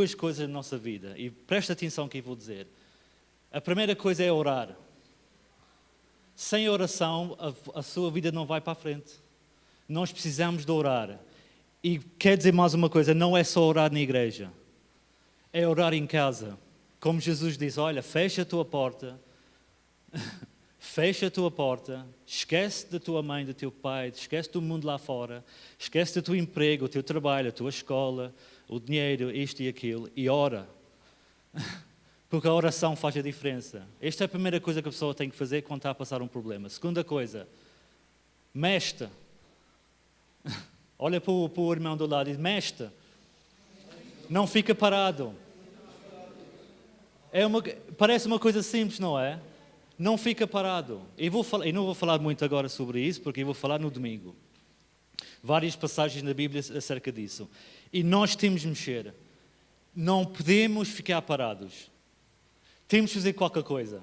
duas coisas na nossa vida. E presta atenção no que eu vou dizer. A primeira coisa é orar. Sem oração, a sua vida não vai para a frente. Nós precisamos de orar. E quer dizer mais uma coisa, não é só orar na igreja. É orar em casa. Como Jesus diz, olha, fecha a tua porta. Fecha a tua porta. Esquece da tua mãe, do teu pai. Esquece do mundo lá fora. Esquece do teu emprego, o teu trabalho, a tua escola, o dinheiro, isto e aquilo. E ora. Porque a oração faz a diferença. Esta é a primeira coisa que a pessoa tem que fazer quando está a passar um problema. Segunda coisa, mexe-te. Olha para o irmão do lado e diz, mexe-te. Não fica parado. Parece uma coisa simples, não é? Não fica parado. Eu não vou falar muito agora sobre isso, porque eu vou falar no domingo. Várias passagens na Bíblia acerca disso. E nós temos de mexer. Não podemos ficar parados. Temos de fazer qualquer coisa.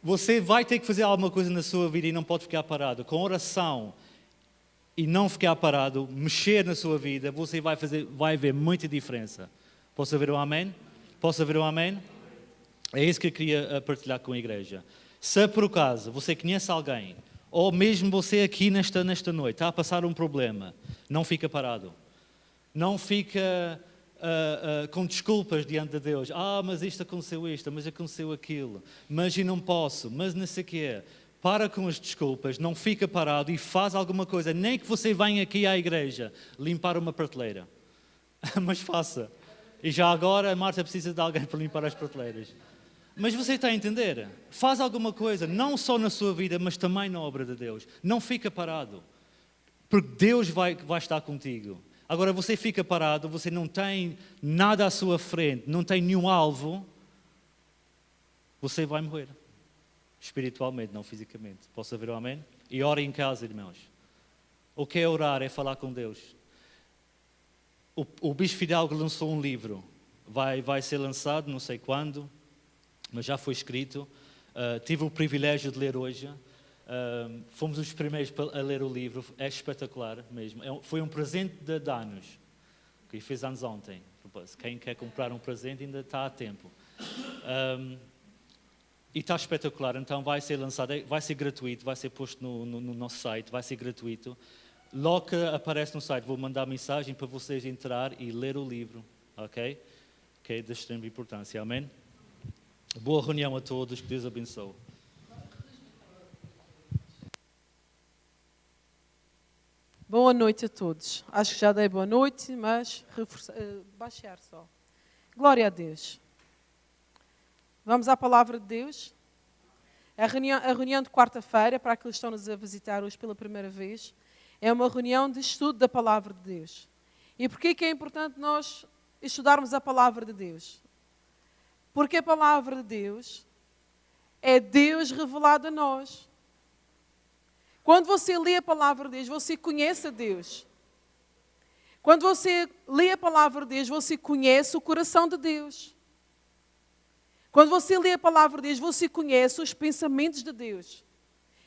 Você vai ter que fazer alguma coisa na sua vida e não pode ficar parado. Com oração e não ficar parado, mexer na sua vida, você vai ver muita diferença. Posso ouvir um amém? Posso ouvir um amém? É isso que eu queria partilhar com a igreja. Se por acaso você conhece alguém, ou mesmo você aqui nesta noite, está a passar um problema, não fica parado. Não fica com desculpas diante de Deus. Mas isto, mas aconteceu aquilo. Mas eu não posso, mas não sei o que é. Para com as desculpas, não fica parado e faz alguma coisa. Nem que você venha aqui à igreja limpar uma prateleira. Mas faça. E já agora a Marta precisa de alguém para limpar as prateleiras. Mas você está a entender? Faz alguma coisa, não só na sua vida, mas também na obra de Deus. Não fica parado. Porque Deus vai estar contigo. Agora você fica parado, você não tem nada à sua frente, não tem nenhum alvo, você vai morrer. Espiritualmente, não fisicamente. Posso ouvir um amém? E ora em casa, irmãos. O que é orar? É falar com Deus. O Bispo Fidalgo lançou um livro. Vai ser lançado, não sei quando, mas já foi escrito. Tive o privilégio de ler hoje. Fomos os primeiros a ler o livro. É espetacular mesmo. Foi um presente de anos, que fez anos ontem. Quem quer comprar um presente ainda está a tempo. E está espetacular. Então vai ser lançado, vai ser gratuito, vai ser posto no nosso site, vai ser gratuito. Logo que aparece no site, vou mandar mensagem para vocês entrar e ler o livro, ok? Que é de extrema importância, amém? Boa reunião a todos, que Deus abençoe. Boa noite a todos. Acho que já dei boa noite, mas baixar só. Glória a Deus. Vamos à palavra de Deus. A reunião de quarta-feira, para aqueles que estão-nos a visitar hoje pela primeira vez, é uma reunião de estudo da palavra de Deus. E porquê que é importante nós estudarmos a palavra de Deus? Porque a palavra de Deus é Deus revelado a nós. Quando você lê a palavra de Deus, você conhece a Deus. Quando você lê a palavra de Deus, você conhece o coração de Deus. Quando você lê a palavra de Deus, você conhece os pensamentos de Deus.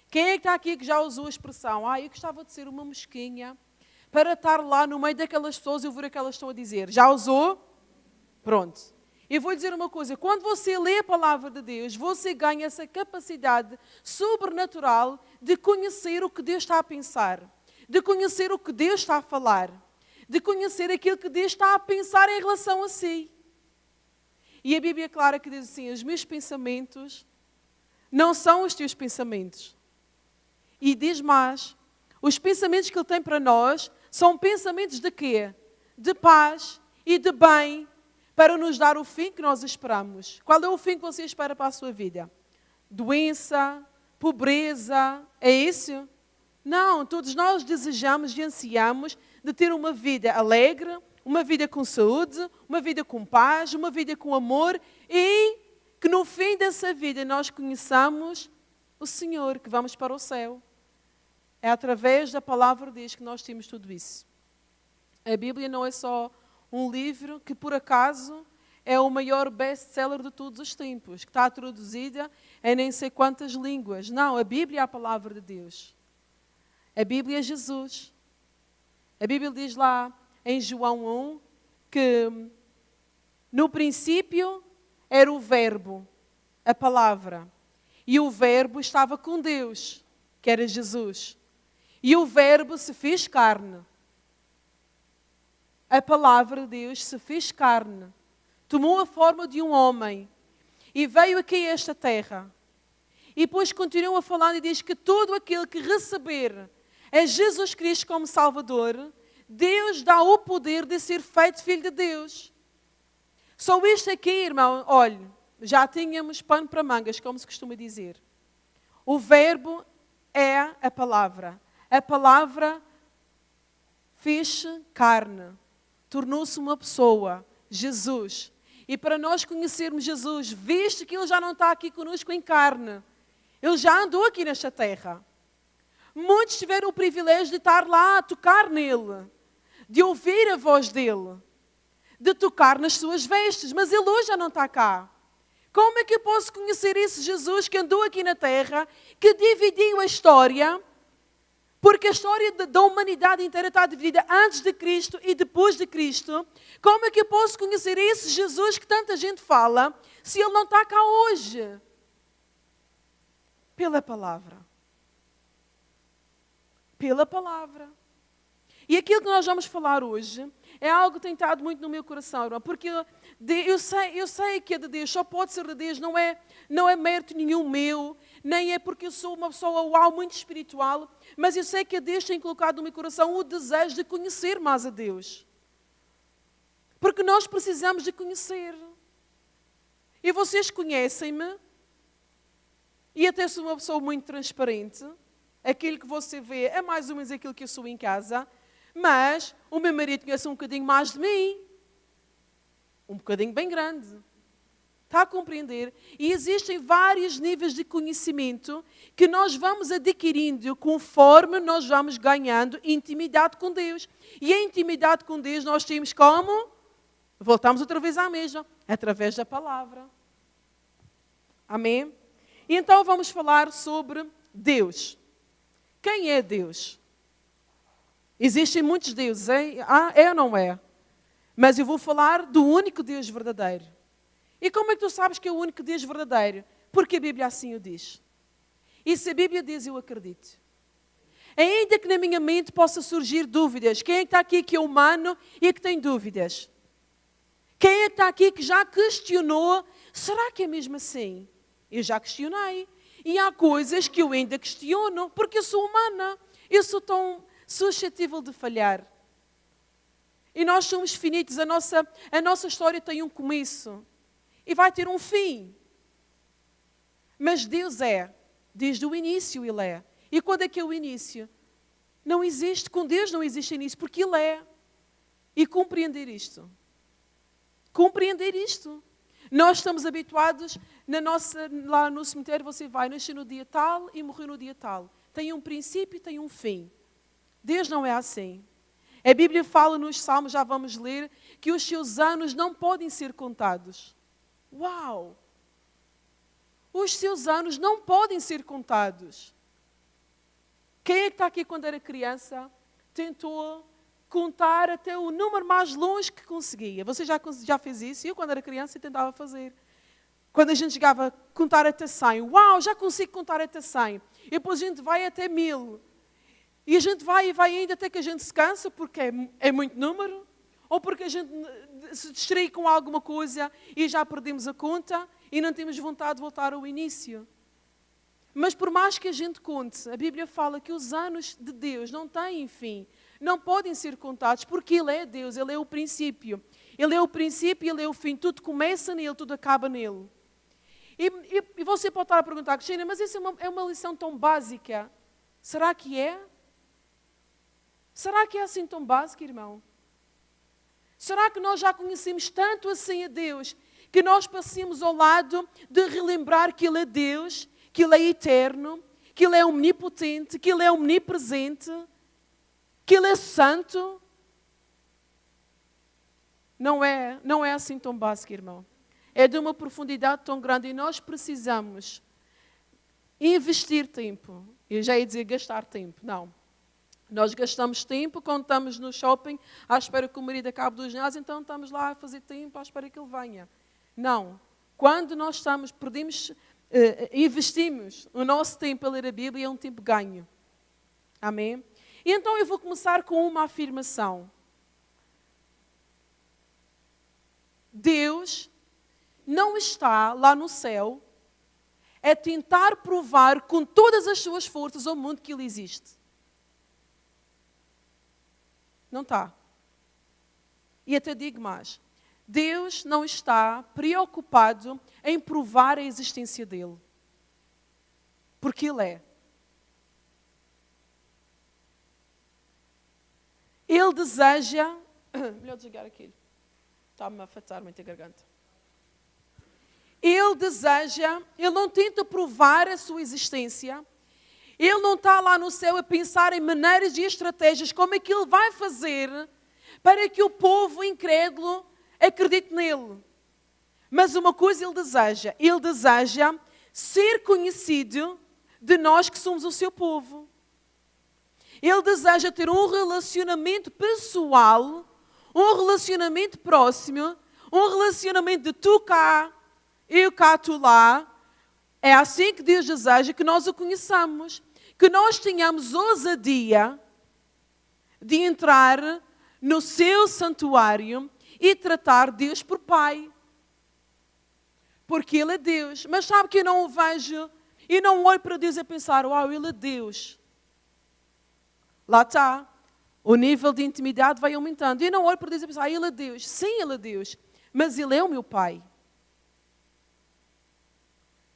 Quem é que está aqui que já usou a expressão, eu gostava de ser uma mosquinha para estar lá no meio daquelas pessoas e ouvir o que elas estão a dizer? Já usou? Pronto. Eu vou dizer uma coisa, quando você lê a palavra de Deus, você ganha essa capacidade sobrenatural de conhecer o que Deus está a pensar, de conhecer o que Deus está a falar, de conhecer aquilo que Deus está a pensar em relação a si. E a Bíblia é clara que diz assim, os meus pensamentos não são os teus pensamentos. E diz mais, os pensamentos que Ele tem para nós são pensamentos de quê? De paz e de bem, para nos dar o fim que nós esperamos. Qual é o fim que você espera para a sua vida? Doença, pobreza, é isso? Não, todos nós desejamos e ansiamos de ter uma vida alegre, uma vida com saúde, uma vida com paz, uma vida com amor e que no fim dessa vida nós conheçamos o Senhor, que vamos para o céu. É através da palavra de Deus que nós temos tudo isso. A Bíblia não é só um livro que, por acaso, é o maior best-seller de todos os tempos, que está traduzida em nem sei quantas línguas. Não, a Bíblia é a palavra de Deus. A Bíblia é Jesus. A Bíblia diz lá, em João 1 que no princípio era o Verbo, a palavra. E o Verbo estava com Deus, que era Jesus. E o Verbo se fez carne. A palavra de Deus se fez carne. Tomou a forma de um homem. E veio aqui a esta terra. E depois continua falando e diz que todo aquele que receber a Jesus Cristo como Salvador, Deus dá o poder de ser feito filho de Deus. Só isto aqui, irmão, olhe, já tínhamos pano para mangas, como se costuma dizer. O Verbo é a palavra. A palavra fez-se carne, tornou-se uma pessoa, Jesus. E para nós conhecermos Jesus, visto que Ele já não está aqui conosco em carne, Ele já andou aqui nesta terra. Muitos tiveram o privilégio de estar lá a tocar nele, de ouvir a voz dele, de tocar nas suas vestes, mas Ele hoje já não está cá. Como é que eu posso conhecer esse Jesus que andou aqui na terra, que dividiu a história, porque a história da humanidade inteira está dividida antes de Cristo e depois de Cristo? Como é que eu posso conhecer esse Jesus que tanta gente fala, se Ele não está cá hoje? Pela palavra. Pela palavra. E aquilo que nós vamos falar hoje é algo que tem estado muito no meu coração, irmão, porque eu sei que é de Deus, só pode ser de Deus, não é mérito nenhum meu, nem é porque eu sou uma pessoa muito espiritual, mas eu sei que Deus tem colocado no meu coração o desejo de conhecer mais a Deus. Porque nós precisamos de conhecer. E vocês conhecem-me, e até sou uma pessoa muito transparente. Aquilo que você vê é mais ou menos aquilo que eu sou em casa, mas o meu marido conhece um bocadinho mais de mim. Um bocadinho bem grande. Está a compreender? E existem vários níveis de conhecimento que nós vamos adquirindo conforme nós vamos ganhando intimidade com Deus. E a intimidade com Deus nós temos como? Voltamos outra vez à mesma. Através da palavra. Amém? E então vamos falar sobre Deus. Quem é Deus? Existem muitos deuses, é ou não é? Mas eu vou falar do único Deus verdadeiro. E como é que tu sabes que é o único Deus verdadeiro? Porque a Bíblia assim o diz. E se a Bíblia diz, eu acredito. Ainda que na minha mente possa surgir dúvidas. Quem é que está aqui que é humano e que tem dúvidas? Quem é que está aqui que já questionou? Será que é mesmo assim? Eu já questionei. E há coisas que eu ainda questiono, porque eu sou humana. Eu sou tão suscetível de falhar. E nós somos finitos. A nossa história tem um começo. E vai ter um fim. Mas Deus é. Desde o início Ele é. E quando é que é o início? Não existe. Com Deus não existe início, porque Ele é. E compreender isto. Compreender isto. Nós estamos habituados, lá no cemitério você vai, nascer no dia tal e morrer no dia tal. Tem um princípio e tem um fim. Deus não é assim. A Bíblia fala nos Salmos, já vamos ler, que os seus anos não podem ser contados. Uau! Os seus anos não podem ser contados. Quem é que está aqui quando era criança tentou contar até o número mais longe que conseguia? Você já fez isso? Eu, quando era criança, tentava fazer. Quando a gente chegava a contar até 100. Uau, já consigo contar até 100. E depois a gente vai até 1000. E a gente vai e vai ainda até que a gente se cansa, porque é muito número. Ou porque a gente se distrai com alguma coisa e já perdemos a conta e não temos vontade de voltar ao início. Mas por mais que a gente conte, a Bíblia fala que os anos de Deus não têm fim. Não podem ser contados, porque Ele é Deus, Ele é o princípio. Ele é o princípio, Ele é o fim. Tudo começa nele, tudo acaba nele. E você pode estar a perguntar, Cristina, mas isso é uma lição tão básica. Será que é? Será que é assim tão básico, irmão? Será que nós já conhecemos tanto assim a Deus, que nós passemos ao lado de relembrar que Ele é Deus, que Ele é eterno, que Ele é omnipotente, que Ele é omnipresente, que Ele é santo? Não é assim tão básico, irmão. É de uma profundidade tão grande e nós precisamos investir tempo. Eu já ia dizer gastar tempo, não. Nós gastamos tempo quando estamos no shopping à espera que o marido acabe do ginásio, então estamos lá a fazer tempo à espera que ele venha. Não. Quando nós investimos o nosso tempo a ler a Bíblia, é um tempo ganho. Amém? E então eu vou começar com uma afirmação. Deus não está lá no céu a tentar provar com todas as suas forças ao mundo que Ele existe. Não está. E até digo mais. Deus não está preocupado em provar a existência dEle. Porque Ele é. Ele deseja... Melhor desligar aquilo. Está-me a afetar muito a garganta. Ele deseja... Ele não tenta provar a sua existência. Ele não está lá no céu a pensar em maneiras e estratégias como é que Ele vai fazer para que o povo incrédulo acredite nele. Mas uma coisa Ele deseja ser conhecido de nós que somos o seu povo. Ele deseja ter um relacionamento pessoal, um relacionamento próximo, um relacionamento de tu cá, eu cá, tu lá. É assim que Deus deseja que nós o conheçamos. Que nós tenhamos ousadia de entrar no seu santuário e tratar Deus por Pai. Porque Ele é Deus. Mas sabe que eu não o vejo e não olho para Deus a pensar, uau, Ele é Deus. Lá está. O nível de intimidade vai aumentando. Eu não olho para Deus a pensar, Ele é Deus. Sim, Ele é Deus. Mas Ele é o meu Pai.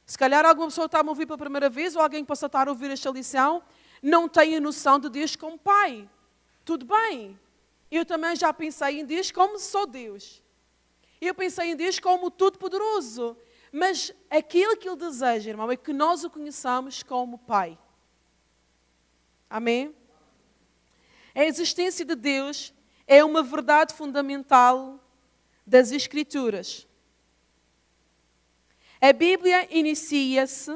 Se calhar alguma pessoa está a me ouvir pela primeira vez, ou alguém que possa estar a ouvir esta lição, não tem a noção de Deus como Pai. Tudo bem. Eu também já pensei em Deus como só Deus. Eu pensei em Deus como o Todo-Poderoso. Mas aquilo que Ele deseja, irmão, é que nós o conheçamos como Pai. Amém? A existência de Deus é uma verdade fundamental das Escrituras. A Bíblia inicia-se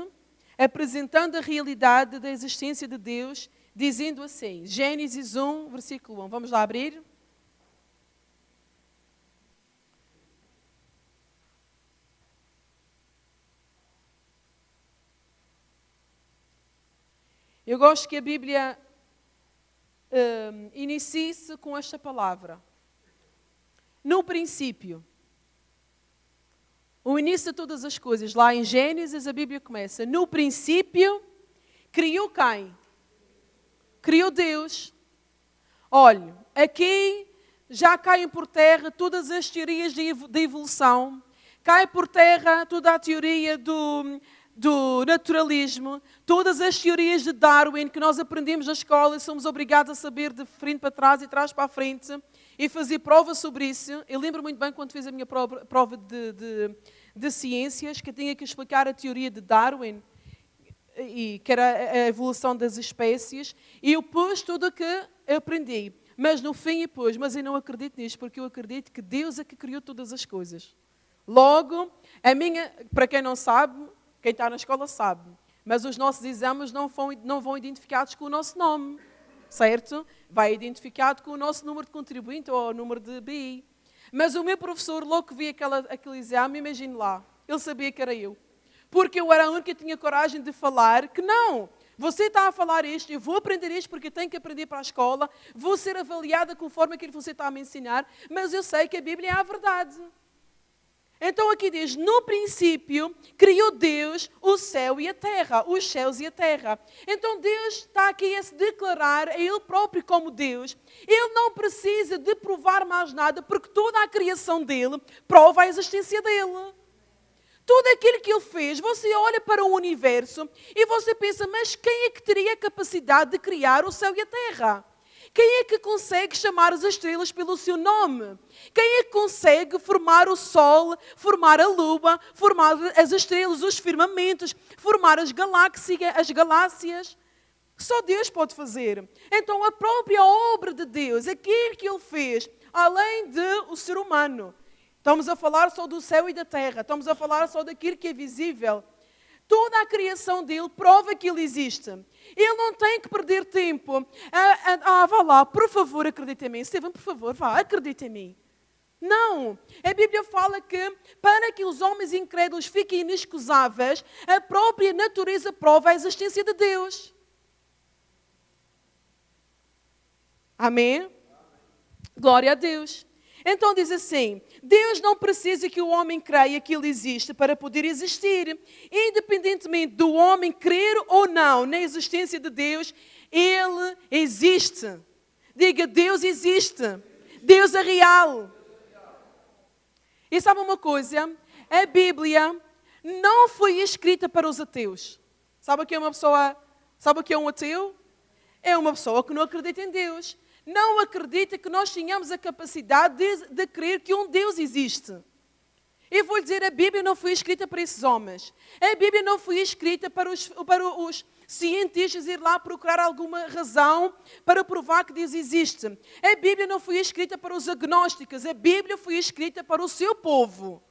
apresentando a realidade da existência de Deus, dizendo assim, Gênesis 1, versículo 1. Vamos lá abrir? Eu gosto que a Bíblia inicie-se com esta palavra. No princípio. O início de todas as coisas. Lá em Gênesis a Bíblia começa. No princípio, criou quem? Criou Deus. Olhe, aqui já caem por terra todas as teorias de evolução. Cai por terra toda a teoria do naturalismo. Todas as teorias de Darwin que nós aprendemos na escola e somos obrigados a saber de frente para trás e trás para a frente. E fazer prova sobre isso. Eu lembro muito bem quando fiz a minha prova de ciências, que eu tinha que explicar a teoria de Darwin, e que era a evolução das espécies, e eu pus tudo o que eu aprendi. Mas no fim eu pus, mas eu não acredito nisto, porque eu acredito que Deus é que criou todas as coisas. Logo, para quem não sabe, quem está na escola sabe, mas os nossos exames não vão identificados com o nosso nome. Certo? Vai identificado com o nosso número de contribuinte ou o número de BI. Mas o meu professor, logo que vi aquele exame, imagine lá, ele sabia que era eu. Porque eu era a única que tinha coragem de falar que não, você está a falar isto, eu vou aprender isto porque eu tenho que aprender para a escola, vou ser avaliada conforme aquilo que você está a me ensinar, mas eu sei que a Bíblia é a verdade. Então aqui diz, no princípio criou Deus o céu e a terra, os céus e a terra. Então Deus está aqui a se declarar a Ele próprio como Deus. Ele não precisa de provar mais nada, porque toda a criação dele prova a existência dele. Tudo aquilo que Ele fez, você olha para o universo e você pensa, mas quem é que teria a capacidade de criar o céu e a terra? Quem é que consegue chamar as estrelas pelo seu nome? Quem é que consegue formar o sol, formar a lua, formar as estrelas, os firmamentos, formar as galáxias? Só Deus pode fazer. Então a própria obra de Deus, aquilo que Ele fez, além do ser humano. Estamos a falar só do céu e da terra, estamos a falar só daquilo que é visível. Toda a criação dele prova que ele existe. Ele não tem que perder tempo. Vá lá, por favor, acredita em mim. Steven, por favor, vá, acredita em mim. Não. A Bíblia fala que para que os homens incrédulos fiquem inexcusáveis, a própria natureza prova a existência de Deus. Amém? Glória a Deus. Então diz assim, Deus não precisa que o homem creia que ele existe para poder existir. Independentemente do homem crer ou não na existência de Deus, ele existe. Diga, Deus existe. Deus é real. E sabe uma coisa? A Bíblia não foi escrita para os ateus. Sabe o que é uma pessoa? Sabe o que é um ateu? É uma pessoa que não acredita em Deus. Não acredita que nós tenhamos a capacidade de crer que um Deus existe. Eu vou lhe dizer, a Bíblia não foi escrita para esses homens. A Bíblia não foi escrita para os cientistas ir lá procurar alguma razão para provar que Deus existe. A Bíblia não foi escrita para os agnósticos. A Bíblia foi escrita para o seu povo.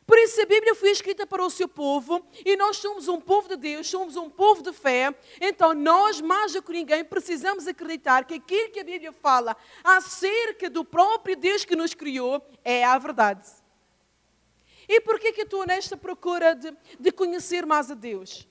Por isso a Bíblia foi escrita para o seu povo e nós somos um povo de Deus, somos um povo de fé. Então nós, mais do que ninguém, precisamos acreditar que aquilo que a Bíblia fala acerca do próprio Deus que nos criou é a verdade. E por que eu estou nesta procura de conhecer mais a Deus?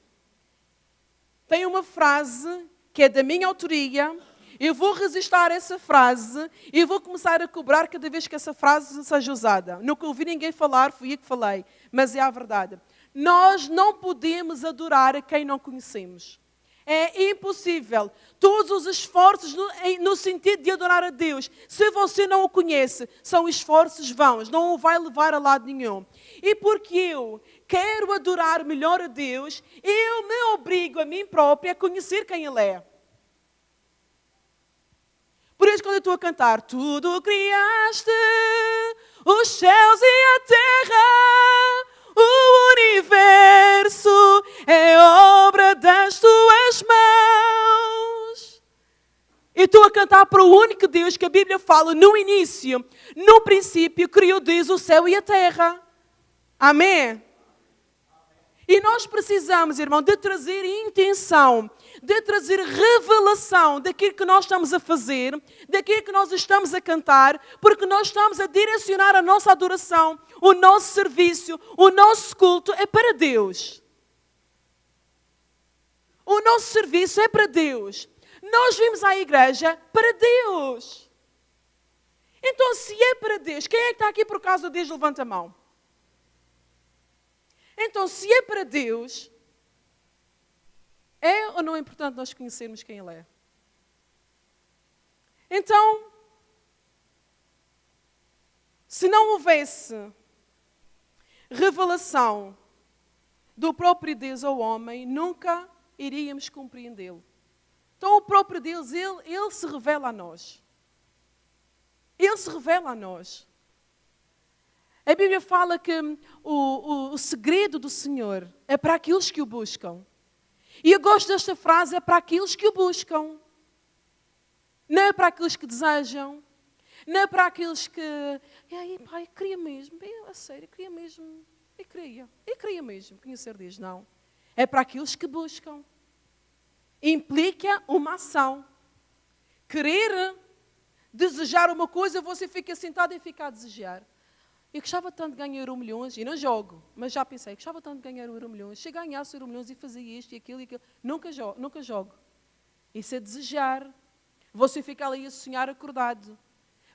Tem uma frase que é da minha autoria. Eu vou registrar essa frase e vou começar a cobrar cada vez que essa frase seja usada. Nunca ouvi ninguém falar, fui eu que falei, mas é a verdade. Nós não podemos adorar a quem não conhecemos. É impossível. Todos os esforços no sentido de adorar a Deus, se você não o conhece, são esforços vãos, não o vai levar a lado nenhum. E porque eu quero adorar melhor a Deus, eu me obrigo a mim própria a conhecer quem Ele é. Por isso, quando eu estou a cantar, tudo criaste, os céus e a terra, o universo é obra das tuas mãos. Eu estou a cantar para o único Deus que a Bíblia fala no início, no princípio, criou Deus o céu e a terra. Amém? E nós precisamos, irmão, de trazer intenção, de trazer revelação daquilo que nós estamos a fazer, daquilo que nós estamos a cantar, porque nós estamos a direcionar a nossa adoração, o nosso serviço, o nosso culto é para Deus. O nosso serviço é para Deus. Nós vimos à igreja para Deus. Então, se é para Deus, quem é que está aqui por causa de Deus? Levanta a mão. Então, se é para Deus, é ou não é importante nós conhecermos quem Ele é? Então, se não houvesse revelação do próprio Deus ao homem, nunca iríamos compreendê-lo. Então, o próprio Deus, Ele se revela a nós. Ele se revela a nós. A Bíblia fala que o segredo do Senhor é para aqueles que o buscam. E eu gosto desta frase, é para aqueles que o buscam. Não é para aqueles que desejam. Não é para aqueles que... E aí, pai, queria mesmo. A sério, queria mesmo. Eu queria mesmo conhecer Deus. Não. É para aqueles que buscam. Implica uma ação. Querer, desejar uma coisa, você fica sentado e fica a desejar. Eu gostava tanto de ganhar €1 e não jogo, mas já pensei, gostava tanto de ganhar €1. Se eu ganhasse €1 e fazia isto e aquilo, nunca jogo. Isso é desejar. Você fica ali a sonhar acordado.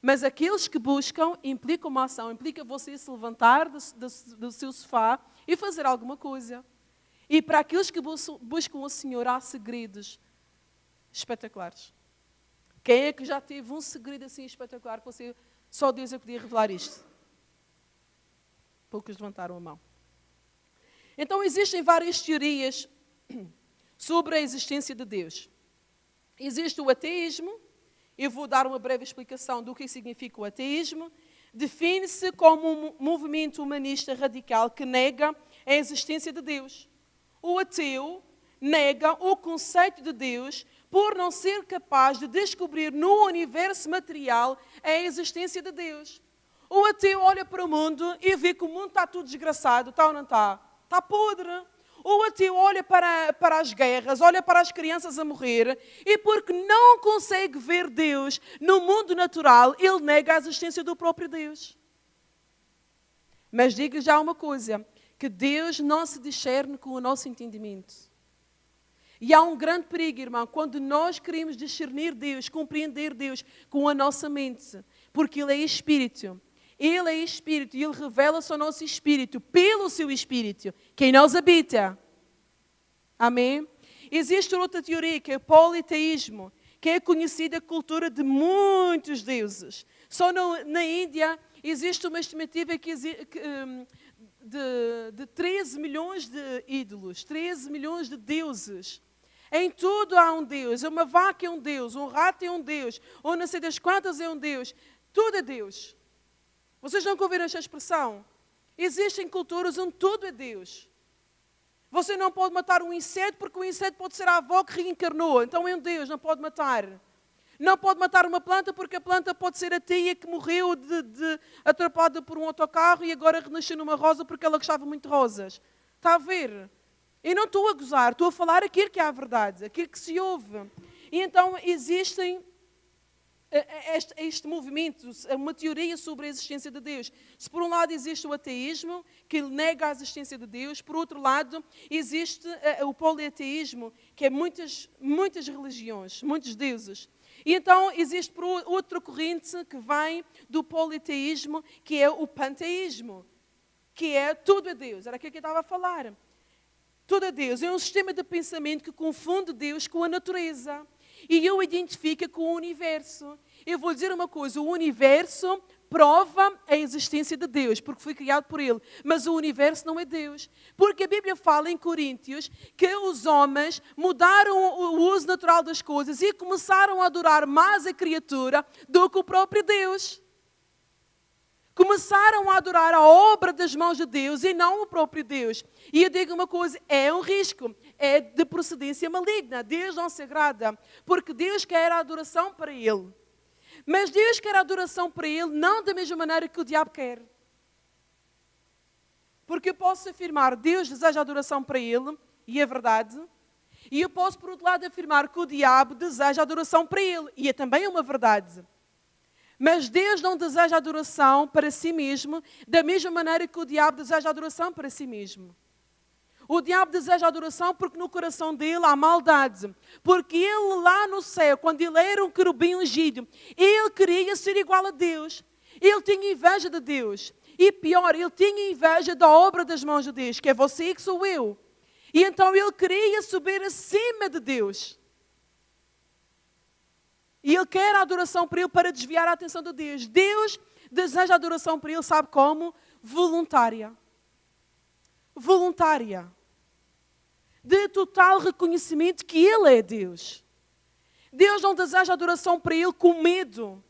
Mas aqueles que buscam implica uma ação, implica você se levantar do seu sofá e fazer alguma coisa. E para aqueles que buscam o Senhor há segredos espetaculares. Quem é que já teve um segredo assim espetacular que só Deus é que podia revelar isto? Poucos levantaram a mão. Então, existem várias teorias sobre a existência de Deus. Existe o ateísmo. Eu vou dar uma breve explicação do que significa o ateísmo. Define-se como um movimento humanista radical que nega a existência de Deus. O ateu nega o conceito de Deus por não ser capaz de descobrir no universo material a existência de Deus. O ateu olha para o mundo e vê que o mundo está tudo desgraçado, está ou não está? está podre. O ateu olha para as guerras, olha para as crianças a morrer, e porque não consegue ver Deus no mundo natural, ele nega a existência do próprio Deus. Mas digo já uma coisa, que Deus não se discerne com o nosso entendimento. E há um grande perigo, irmão, quando nós queremos discernir Deus, compreender Deus com a nossa mente, porque Ele é Espírito. Ele é Espírito e Ele revela-se ao nosso Espírito, pelo seu Espírito, que em nós habita. Amém? Existe outra teoria, que é o politeísmo, que é conhecida a cultura de muitos deuses. Só na Índia existe uma estimativa de 13 milhões de ídolos, 13 milhões de deuses. Em tudo há um Deus. Uma vaca é um Deus, um rato é um Deus, ou não sei das quantas é um Deus. Tudo é Deus. Vocês nunca ouviram esta expressão? Existem culturas onde tudo é Deus. Você não pode matar um inseto porque o inseto pode ser a avó que reencarnou. Então é um Deus, não pode matar. Não pode matar uma planta porque a planta pode ser a tia que morreu atrapada por um autocarro e agora renasceu numa rosa porque ela gostava muito de rosas. Está a ver? Eu não estou a gozar, estou a falar aquilo que é a verdade, aquilo que se ouve. E então existem este movimento, uma teoria sobre a existência de Deus. Se por um lado existe o ateísmo, que nega a existência de Deus, por outro lado existe o politeísmo, que é muitas religiões, muitos deuses. E então existe por outra corrente que vem do politeísmo, que é o panteísmo, que é tudo é Deus. Era aquilo que eu estava a falar. Tudo é Deus. É um sistema de pensamento que confunde Deus com a natureza. E o identifica com o universo. Eu vou dizer uma coisa, o universo prova a existência de Deus, porque foi criado por Ele. Mas o universo não é Deus. Porque a Bíblia fala em Coríntios que os homens mudaram o uso natural das coisas e começaram a adorar mais a criatura do que o próprio Deus. Começaram a adorar a obra das mãos de Deus e não o próprio Deus. E eu digo uma coisa, é um risco, é de procedência maligna. Deus não se agrada, porque Deus quer a adoração para Ele. Mas Deus quer a adoração para Ele não da mesma maneira que o diabo quer. Porque eu posso afirmar, Deus deseja adoração para Ele, e é verdade. E eu posso, por outro lado, afirmar que o diabo deseja adoração para Ele, e é também uma verdade. Mas Deus não deseja adoração para si mesmo, da mesma maneira que o diabo deseja adoração para si mesmo. O diabo deseja adoração porque no coração dele há maldade. Porque ele lá no céu, quando ele era um querubim ungido, ele queria ser igual a Deus. Ele tinha inveja de Deus. E pior, ele tinha inveja da obra das mãos de Deus, que é você e que sou eu. E então ele queria subir acima de Deus. E ele quer a adoração para ele para desviar a atenção de Deus. Deus deseja a adoração para ele, sabe como? Voluntária. Voluntária. De total reconhecimento que Ele é Deus. Deus não deseja adoração para Ele com medo.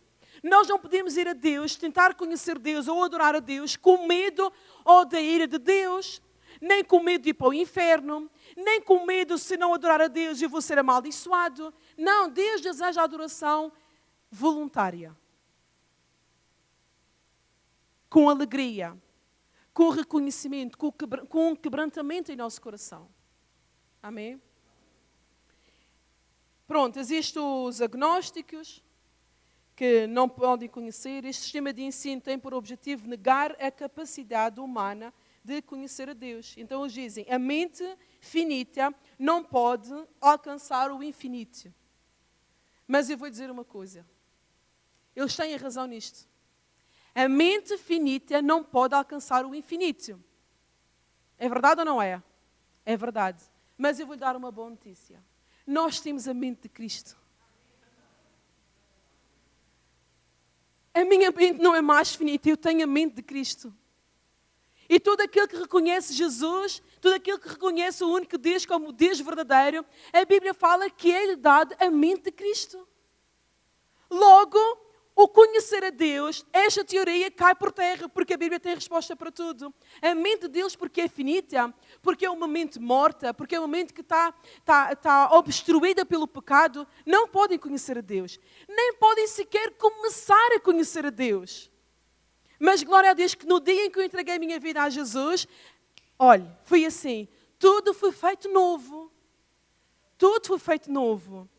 Nós não podemos ir a Deus, tentar conhecer Deus ou adorar a Deus com medo ou da ira de Deus, nem com medo de ir para o inferno, nem com medo se não adorar a Deus eu vou ser amaldiçoado. Não, Deus deseja a adoração voluntária. Com alegria, com reconhecimento, com um quebrantamento em nosso coração. Amém? Pronto, existem os agnósticos, que não podem conhecer. Este sistema de ensino tem por objetivo negar a capacidade humana de conhecer a Deus. Então eles dizem, a mente finita não pode alcançar o infinito. Mas eu vou dizer uma coisa. Eles têm a razão nisto. A mente finita não pode alcançar o infinito. É verdade ou não é? É verdade. Mas eu vou lhe dar uma boa notícia. Nós temos a mente de Cristo. A minha mente não é mais finita, eu tenho a mente de Cristo. E todo aquele que reconhece Jesus, todo aquele que reconhece o único Deus como Deus verdadeiro, a Bíblia fala que é-lhe dado a mente de Cristo. Logo, o conhecer a Deus, esta teoria cai por terra, porque a Bíblia tem resposta para tudo. A mente de Deus, porque é finita, porque é uma mente morta, porque é uma mente que está obstruída pelo pecado, não podem conhecer a Deus. Nem podem sequer começar a conhecer a Deus. Mas glória a Deus que no dia em que eu entreguei a minha vida a Jesus, Olha, foi assim. Tudo foi feito novo. Tudo foi feito novo.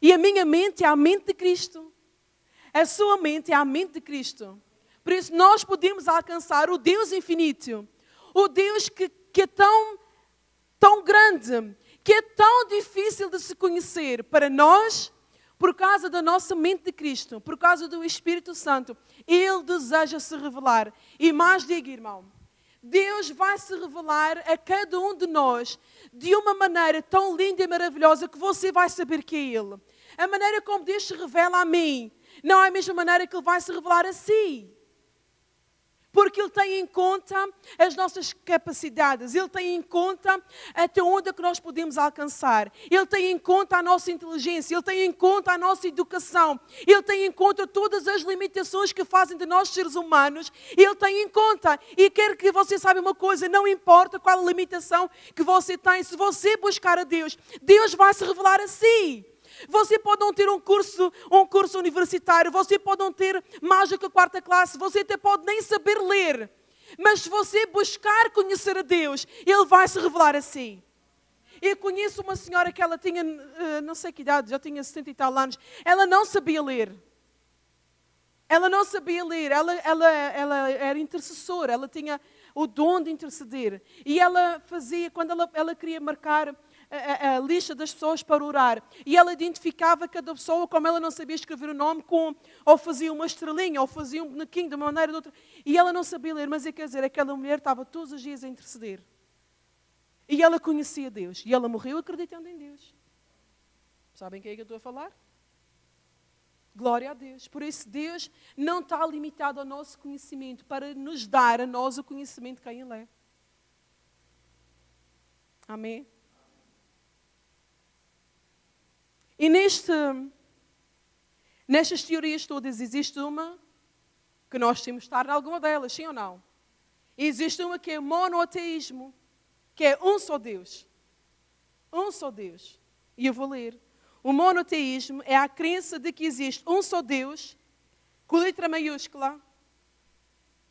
E a minha mente é a mente de Cristo. A sua mente é a mente de Cristo. Por isso nós podemos alcançar o Deus infinito. O Deus que é tão grande, que é tão difícil de se conhecer para nós, por causa da nossa mente de Cristo, por causa do Espírito Santo. Ele deseja se revelar. E mais diga, irmão, Deus vai se revelar a cada um de nós de uma maneira tão linda e maravilhosa que você vai saber que é Ele. A maneira como Deus se revela a mim não é a mesma maneira que Ele vai se revelar a si. Porque Ele tem em conta as nossas capacidades. Ele tem em conta até onde é que nós podemos alcançar. Ele tem em conta a nossa inteligência. Ele tem em conta a nossa educação. Ele tem em conta todas as limitações que fazem de nós seres humanos. Ele tem em conta. E quero que você saiba uma coisa. Não importa qual a limitação que você tem. Se você buscar a Deus, Deus vai se revelar a si. Você pode não ter um curso universitário, você pode não ter mais do que a 4ª classe, você até pode nem saber ler. Mas se você buscar conhecer a Deus, Ele vai se revelar a si. Eu conheço uma senhora que ela tinha, não sei que idade, já tinha 70 e tal anos, ela não sabia ler. Ela não sabia ler, ela era intercessora, ela tinha o dom de interceder. E ela fazia, quando ela queria marcar a lista das pessoas para orar. E ela identificava cada pessoa, como ela não sabia escrever o nome, ou fazia uma estrelinha, ou fazia um bonequinho de uma maneira ou de outra. E ela não sabia ler, mas quer dizer, aquela mulher estava todos os dias a interceder. E ela conhecia Deus. E ela morreu acreditando em Deus. Sabem quem é que eu estou a falar? Glória a Deus. Por isso, Deus não está limitado ao nosso conhecimento para nos dar a nós o conhecimento de quem Ele é. Amém? E nestas teorias todas, existe uma que nós temos de estar em alguma delas, sim ou não? E existe uma que é monoteísmo, que é um só Deus. Um só Deus. E eu vou ler. O monoteísmo é a crença de que existe um só Deus, com letra maiúscula,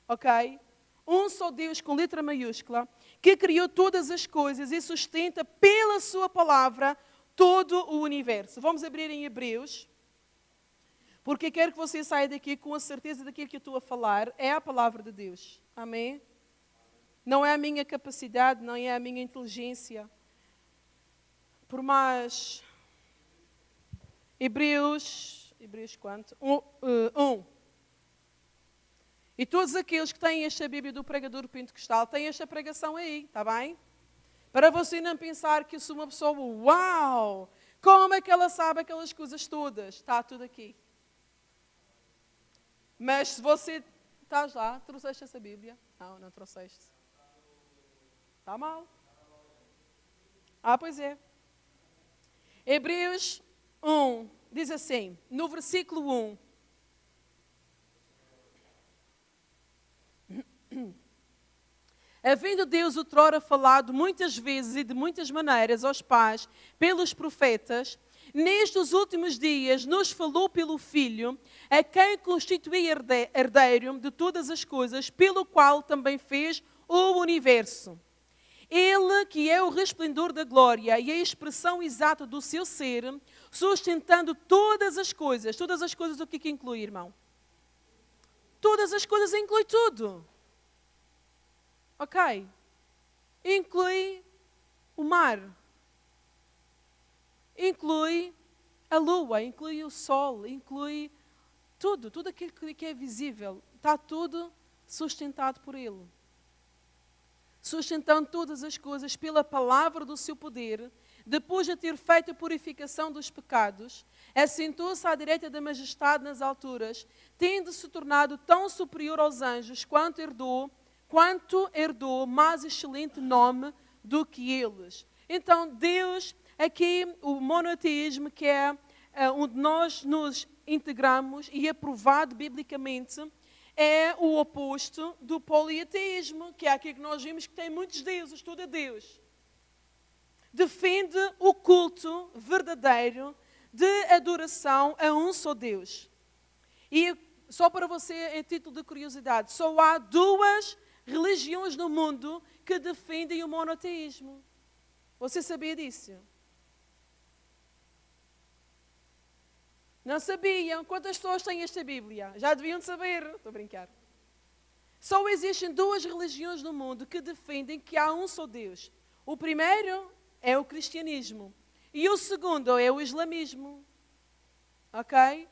ok? Um só Deus com letra maiúscula, que criou todas as coisas e sustenta pela sua palavra todo o universo. Vamos abrir em Hebreus, porque quero que você saia daqui com a certeza daquilo que eu estou a falar. É a palavra de Deus. Amém? Não é a minha capacidade, não é a minha inteligência. Por mais... Hebreus quanto? 1. E todos aqueles que têm esta Bíblia do pregador pentecostal têm esta pregação aí, está bem? Para você não pensar que eu sou uma pessoa, uau, como é que ela sabe aquelas coisas todas? Está tudo aqui. Mas se você estás lá, trouxeste essa Bíblia? Não, não trouxeste. Está mal. Pois é. Hebreus 1, diz assim, no versículo 1. Havendo Deus outrora falado muitas vezes e de muitas maneiras aos pais, pelos profetas, nestes últimos dias nos falou pelo Filho, a quem constitui herdeiro de todas as coisas, pelo qual também fez o universo. Ele, que é o resplendor da glória e a expressão exata do seu ser, sustentando todas as coisas. Todas as coisas o que inclui, irmão? Todas as coisas inclui tudo. Ok? Inclui o mar. Inclui a lua, inclui o sol, inclui tudo. Tudo aquilo que é visível. Está tudo sustentado por Ele. Sustentando todas as coisas pela palavra do seu poder, depois de ter feito a purificação dos pecados, assentou-se à direita da majestade nas alturas, tendo-se tornado tão superior aos anjos quanto herdou mais excelente nome do que eles. Então, Deus, aqui, o monoteísmo, que é onde nós nos integramos e aprovado biblicamente, é o oposto do politeísmo, que é aqui que nós vimos que tem muitos deuses, tudo é Deus. Defende o culto verdadeiro de adoração a um só Deus. E só para você, em título de curiosidade, só há 2 religiões no mundo que defendem o monoteísmo. Você sabia disso? Não sabiam? Quantas pessoas têm esta Bíblia? Já deviam saber. Estou a brincar. Só existem duas religiões no mundo que defendem que há um só Deus. O primeiro é o cristianismo. E o segundo é o islamismo. Ok?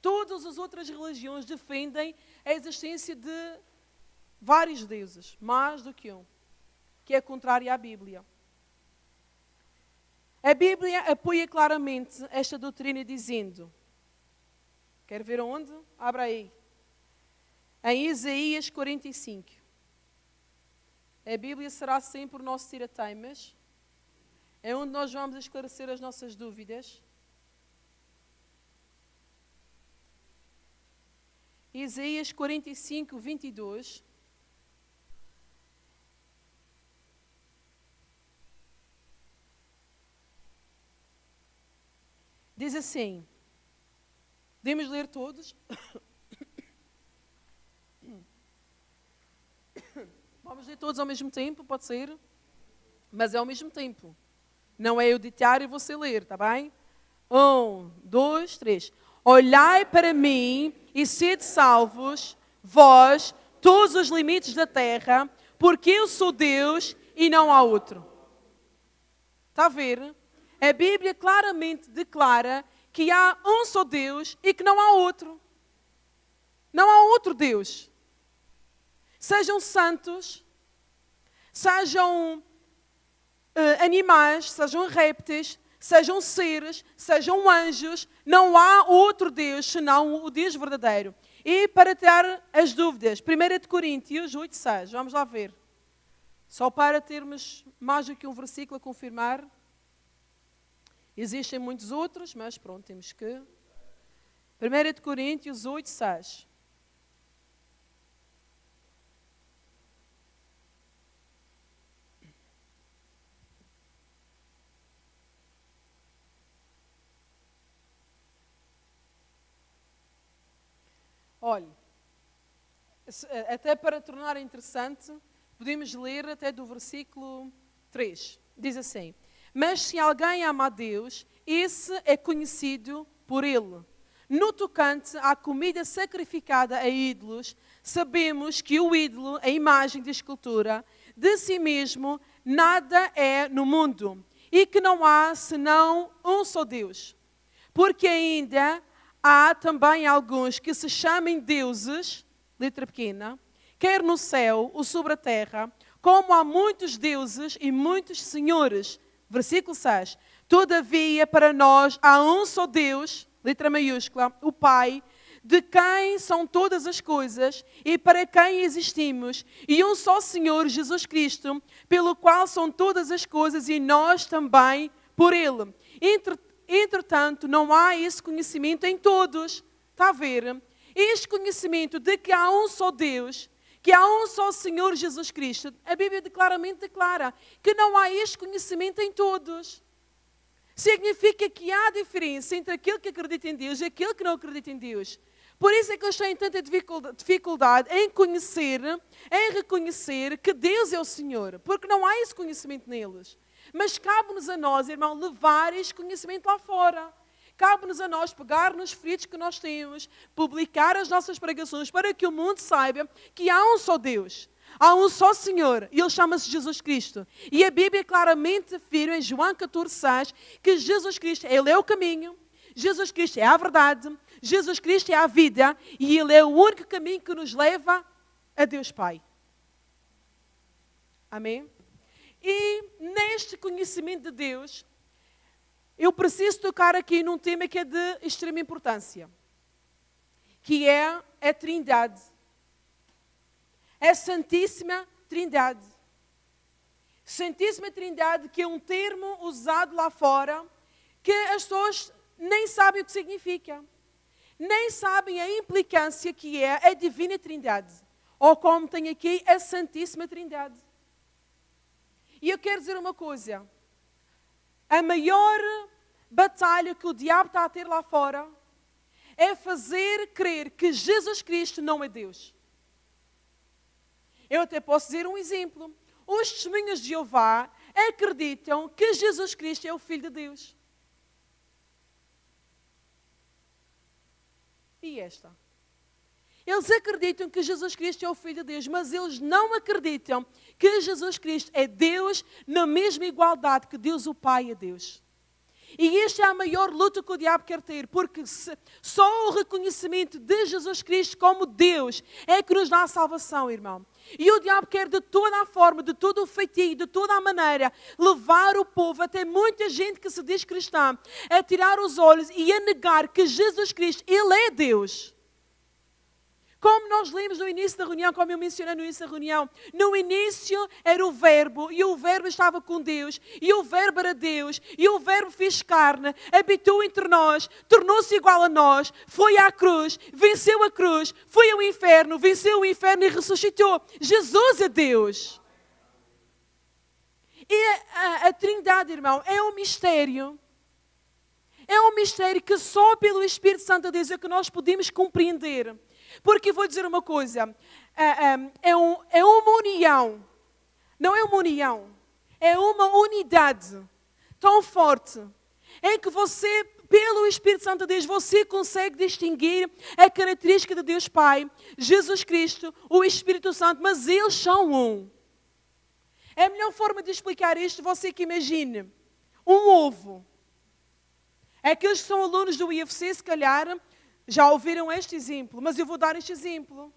Todas as outras religiões defendem a existência de vários deuses, mais do que um, que é contrário à Bíblia. A Bíblia apoia claramente esta doutrina dizendo, quer ver onde? Abra aí. Em Isaías 45. A Bíblia será sempre o nosso tira-teimas. É onde nós vamos esclarecer as nossas dúvidas. Isaías 45, 22. Diz assim, podemos ler todos? Vamos ler todos ao mesmo tempo, pode ser? Mas é ao mesmo tempo. Não é eu ditar e você ler, está bem? 1, 2, 3. Olhai para mim e sede salvos, vós, todos os limites da terra, porque eu sou Deus e não há outro. Está a ver? A Bíblia claramente declara que há um só Deus e que não há outro. Não há outro Deus. Sejam santos, sejam animais, sejam répteis, sejam seres, sejam anjos, não há outro Deus senão o Deus verdadeiro. E para tirar as dúvidas, 1 Coríntios 8, 6, vamos lá ver. Só para termos mais do que um versículo a confirmar. Existem muitos outros, mas pronto, temos que... 1 Coríntios 8, 6. Olhe, até para tornar interessante, podemos ler até do versículo 3. Diz assim, mas se alguém ama a Deus, esse é conhecido por Ele. No tocante à comida sacrificada a ídolos, sabemos que o ídolo, a imagem de escultura, de si mesmo nada é no mundo, e que não há senão um só Deus. Porque ainda há também alguns que se chamem deuses, letra pequena, quer no céu ou sobre a terra, como há muitos deuses e muitos senhores. Versículo 6. Todavia, para nós há um só Deus, letra maiúscula, o Pai, de quem são todas as coisas e para quem existimos, e um só Senhor, Jesus Cristo, pelo qual são todas as coisas e nós também por Ele. Entretanto, não há esse conhecimento em todos. Está a ver? Este conhecimento de que há um só Deus, que há um só Senhor Jesus Cristo, a Bíblia claramente declara que não há este conhecimento em todos. Significa que há diferença entre aquele que acredita em Deus e aquele que não acredita em Deus. Por isso é que eles têm tanta dificuldade em conhecer, em reconhecer que Deus é o Senhor, porque não há esse conhecimento neles. Mas cabe-nos a nós, irmão, levar este conhecimento lá fora. Cabe-nos a nós pegar nos feridos que nós temos, publicar as nossas pregações para que o mundo saiba que há um só Deus, há um só Senhor, e Ele chama-se Jesus Cristo. E a Bíblia claramente afirma em João 14,6 que Jesus Cristo, Ele é o caminho, Jesus Cristo é a verdade, Jesus Cristo é a vida e Ele é o único caminho que nos leva a Deus Pai. Amém? E neste conhecimento de Deus, eu preciso tocar aqui num tema que é de extrema importância, que é a Trindade. A Santíssima Trindade. Santíssima Trindade, que é um termo usado lá fora, que as pessoas nem sabem o que significa. Nem sabem a implicância que é a Divina Trindade. Ou como tem aqui, a Santíssima Trindade. E eu quero dizer uma coisa. A maior batalha que o diabo está a ter lá fora é fazer crer que Jesus Cristo não é Deus. Eu até posso dizer um exemplo. os testemunhas de Jeová acreditam que Jesus Cristo é o Filho de Deus. E esta? Eles acreditam que Jesus Cristo é o Filho de Deus, mas eles não acreditam que Jesus Cristo é Deus na mesma igualdade que Deus o Pai é Deus. E esta é a maior luta que o diabo quer ter, porque só o reconhecimento de Jesus Cristo como Deus é que nos dá a salvação, irmão. E o diabo quer de toda a forma, de todo o feitio, de toda a maneira, levar o povo, até muita gente que se diz cristã, a tirar os olhos e a negar que Jesus Cristo, Ele é Deus. Como nós lemos no início da reunião, como eu mencionei no início da reunião, no início era o Verbo, e o Verbo estava com Deus, e o Verbo era Deus, e o Verbo fez carne, habitou entre nós, tornou-se igual a nós, foi à cruz, venceu a cruz, foi ao inferno, venceu o inferno e ressuscitou. Jesus é Deus. E a Trindade, irmão, é um mistério. É um mistério que só pelo Espírito Santo de Deus é que nós podemos compreender. Porque vou dizer uma coisa, é uma união, não é uma união, é uma unidade tão forte, em que você, pelo Espírito Santo de Deus, você consegue distinguir a característica de Deus Pai, Jesus Cristo, o Espírito Santo, mas eles são um. A melhor forma de explicar isto, você que imagine, um ovo. Aqueles que são alunos do IFC, se calhar, já ouviram este exemplo, mas eu vou dar este exemplo.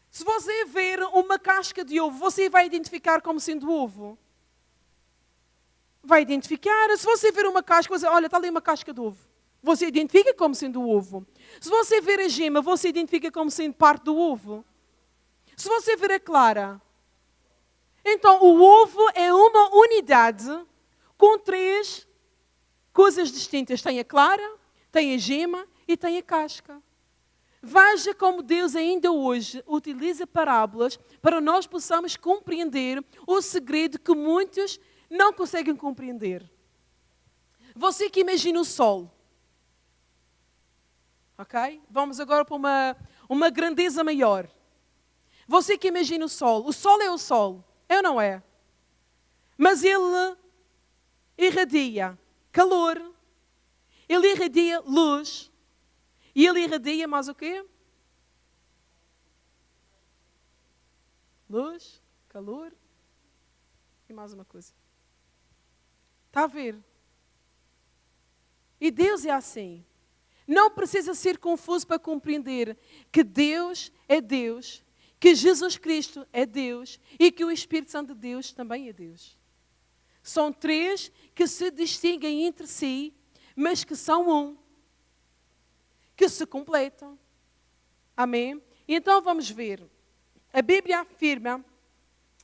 Se você ver uma casca de ovo, você vai identificar como sendo ovo? Vai identificar. Se você ver uma casca, você olha, está ali uma casca de ovo. Você identifica como sendo o ovo. Se você ver a gema, você identifica como sendo parte do ovo. Se você ver a clara. Então, o ovo é uma unidade com três coisas distintas. Tem a clara, tem a gema e tem a casca. Veja como Deus ainda hoje utiliza parábolas para nós possamos compreender o segredo que muitos não conseguem compreender. Você que imagina o sol. Ok? Vamos agora para uma grandeza maior. Você que imagina o sol. O sol é o sol. É ou não é? Mas ele irradia calor. Ele irradia luz. E ele irradia mais o quê? Luz, calor e mais uma coisa. Está a ver? E Deus é assim. Não precisa ser confuso para compreender que Deus é Deus, que Jesus Cristo é Deus e que o Espírito Santo de Deus também é Deus. São três que se distinguem entre si, mas que são um. Que se completam. Amém? Então vamos ver. A Bíblia afirma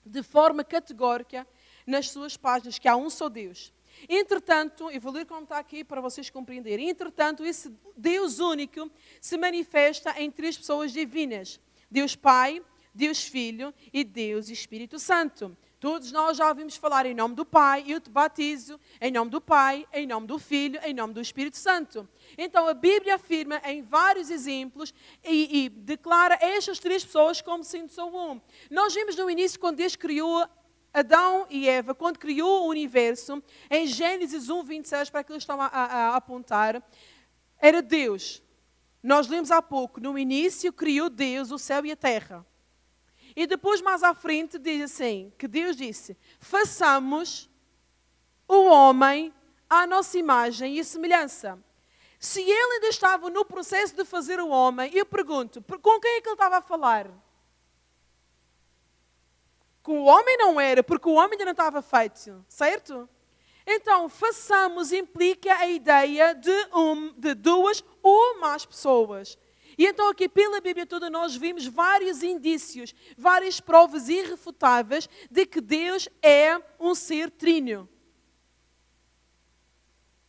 de forma categórica nas suas páginas que há um só Deus. Entretanto, eu vou ler como está aqui para vocês compreenderem. Entretanto, esse Deus único se manifesta em três pessoas divinas. Deus Pai, Deus Filho e Deus Espírito Santo. Todos nós já ouvimos falar em nome do Pai, eu te batizo em nome do Pai, em nome do Filho, em nome do Espírito Santo. Então a Bíblia afirma em vários exemplos e declara estas três pessoas como sendo só um. Nós vimos no início quando Deus criou Adão e Eva, quando criou o universo, em Gênesis 1:26, para que eles estão a apontar, era Deus. Nós lemos há pouco, no início criou Deus o céu e a terra. E depois, mais à frente, diz assim, que Deus disse, façamos o homem à nossa imagem e semelhança. Se ele ainda estava no processo de fazer o homem, eu pergunto, com quem é que ele estava a falar? Com o homem não era, porque o homem ainda não estava feito, certo? Então, façamos implica a ideia de duas ou mais pessoas. E então aqui pela Bíblia toda nós vimos vários indícios, várias provas irrefutáveis de que Deus é um ser tríneo.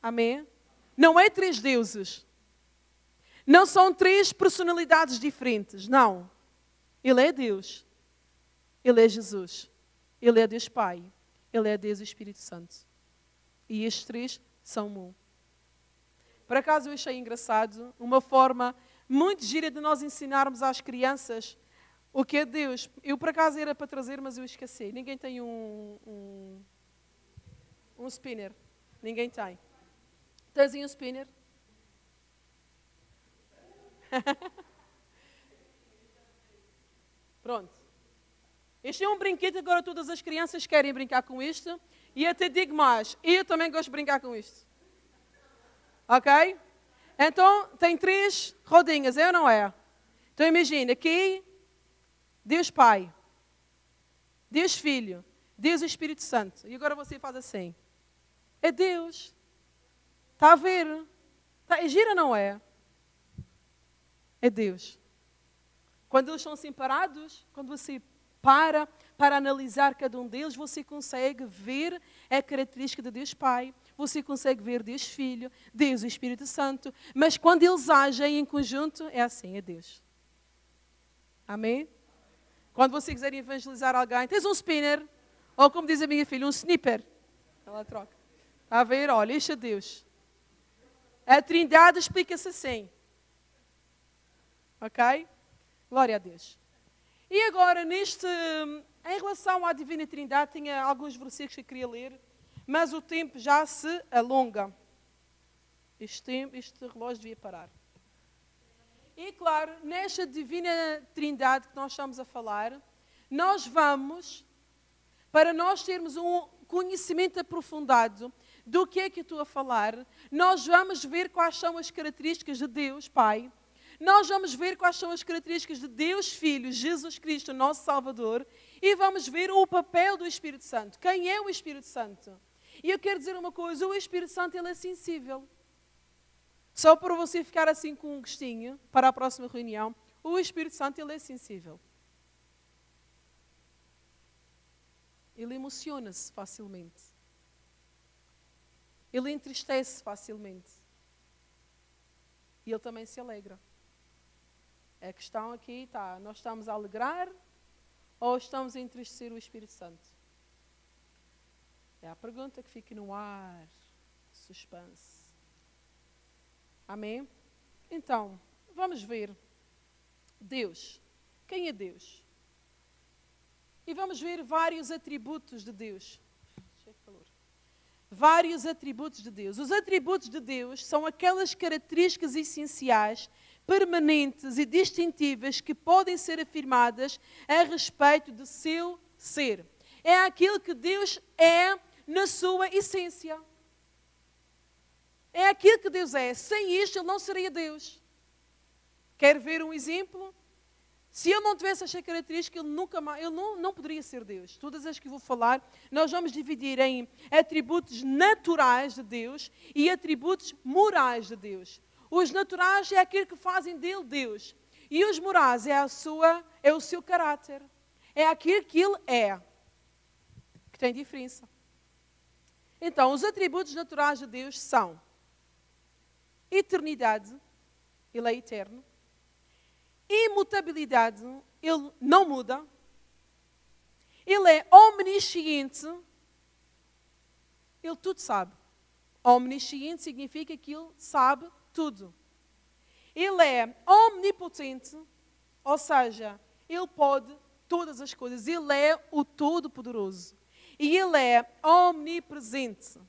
Amém? Não é três deuses. Não são três personalidades diferentes, não. Ele é Deus. Ele é Jesus. Ele é Deus Pai. Ele é Deus Espírito Santo. E estes três são um. Por acaso eu achei engraçado uma forma muito gira de nós ensinarmos às crianças O que é Deus? Eu, por acaso, era para trazer, mas eu esqueci. Ninguém tem um spinner. Ninguém tem. Tens aí um spinner? Pronto. Este é um brinquedo, agora todas as crianças querem brincar com isto. E até digo mais, eu também gosto de brincar com isto. Ok? Então, tem 3 rodinhas, é ou não é? Então, imagina, aqui, Deus Pai, Deus Filho, Deus Espírito Santo. E agora você faz assim. É Deus. Está a ver? É gira, não é? É Deus. Quando eles são separados, quando você para analisar cada um deles, você consegue ver a característica de Deus Pai, você consegue ver Deus Filho, Deus Espírito Santo, mas quando eles agem em conjunto, é assim, é Deus. Amém? Quando você quiser evangelizar alguém, tens um spinner, ou como diz a minha filha, um snipper. Ela troca. Está a ver? Olha, isto é Deus. A Trindade explica-se assim. Ok? Glória a Deus. E agora, em relação à Divina Trindade, tinha alguns versículos que eu queria ler, mas o tempo já se alonga. Este relógio devia parar. E claro, nesta Divina Trindade que nós estamos a falar, nós vamos, para nós termos um conhecimento aprofundado do que é que eu estou a falar, nós vamos ver quais são as características de Deus Pai. Nós vamos ver quais são as características de Deus Filho, Jesus Cristo, nosso Salvador, e vamos ver o papel do Espírito Santo. Quem é o Espírito Santo? E eu quero dizer uma coisa, o Espírito Santo ele é sensível. Só para você ficar assim com um gostinho para a próxima reunião, o Espírito Santo ele é sensível. Ele emociona-se facilmente. Ele entristece facilmente. E ele também se alegra. A questão aqui está, nós estamos a alegrar ou estamos a entristecer o Espírito Santo? É a pergunta que fica no ar, suspense. Amém? Então, vamos ver Deus. Quem é Deus? E vamos ver vários atributos de Deus. Cheio de calor. Vários atributos de Deus. Os atributos de Deus são aquelas características essenciais, permanentes e distintivas que podem ser afirmadas a respeito do seu ser. É aquilo que Deus é na sua essência. É aquilo que Deus é. Sem isto, Ele não seria Deus. Quer ver um exemplo? Se Ele não tivesse esta característica, Ele não poderia ser Deus. Todas as que vou falar, nós vamos dividir em atributos naturais de Deus e atributos morais de Deus. Os naturais é aquilo que fazem dele Deus. E os morais é o seu caráter. É aquilo que Ele é. Que tem diferença. Então, os atributos naturais de Deus são eternidade, Ele é eterno. Imutabilidade, Ele não muda. Ele é omnisciente. Ele tudo sabe. Omnisciente significa que Ele sabe tudo. Ele é omnipotente, ou seja, Ele pode todas as coisas. Ele é o Todo-Poderoso. E Ele é omnipresente.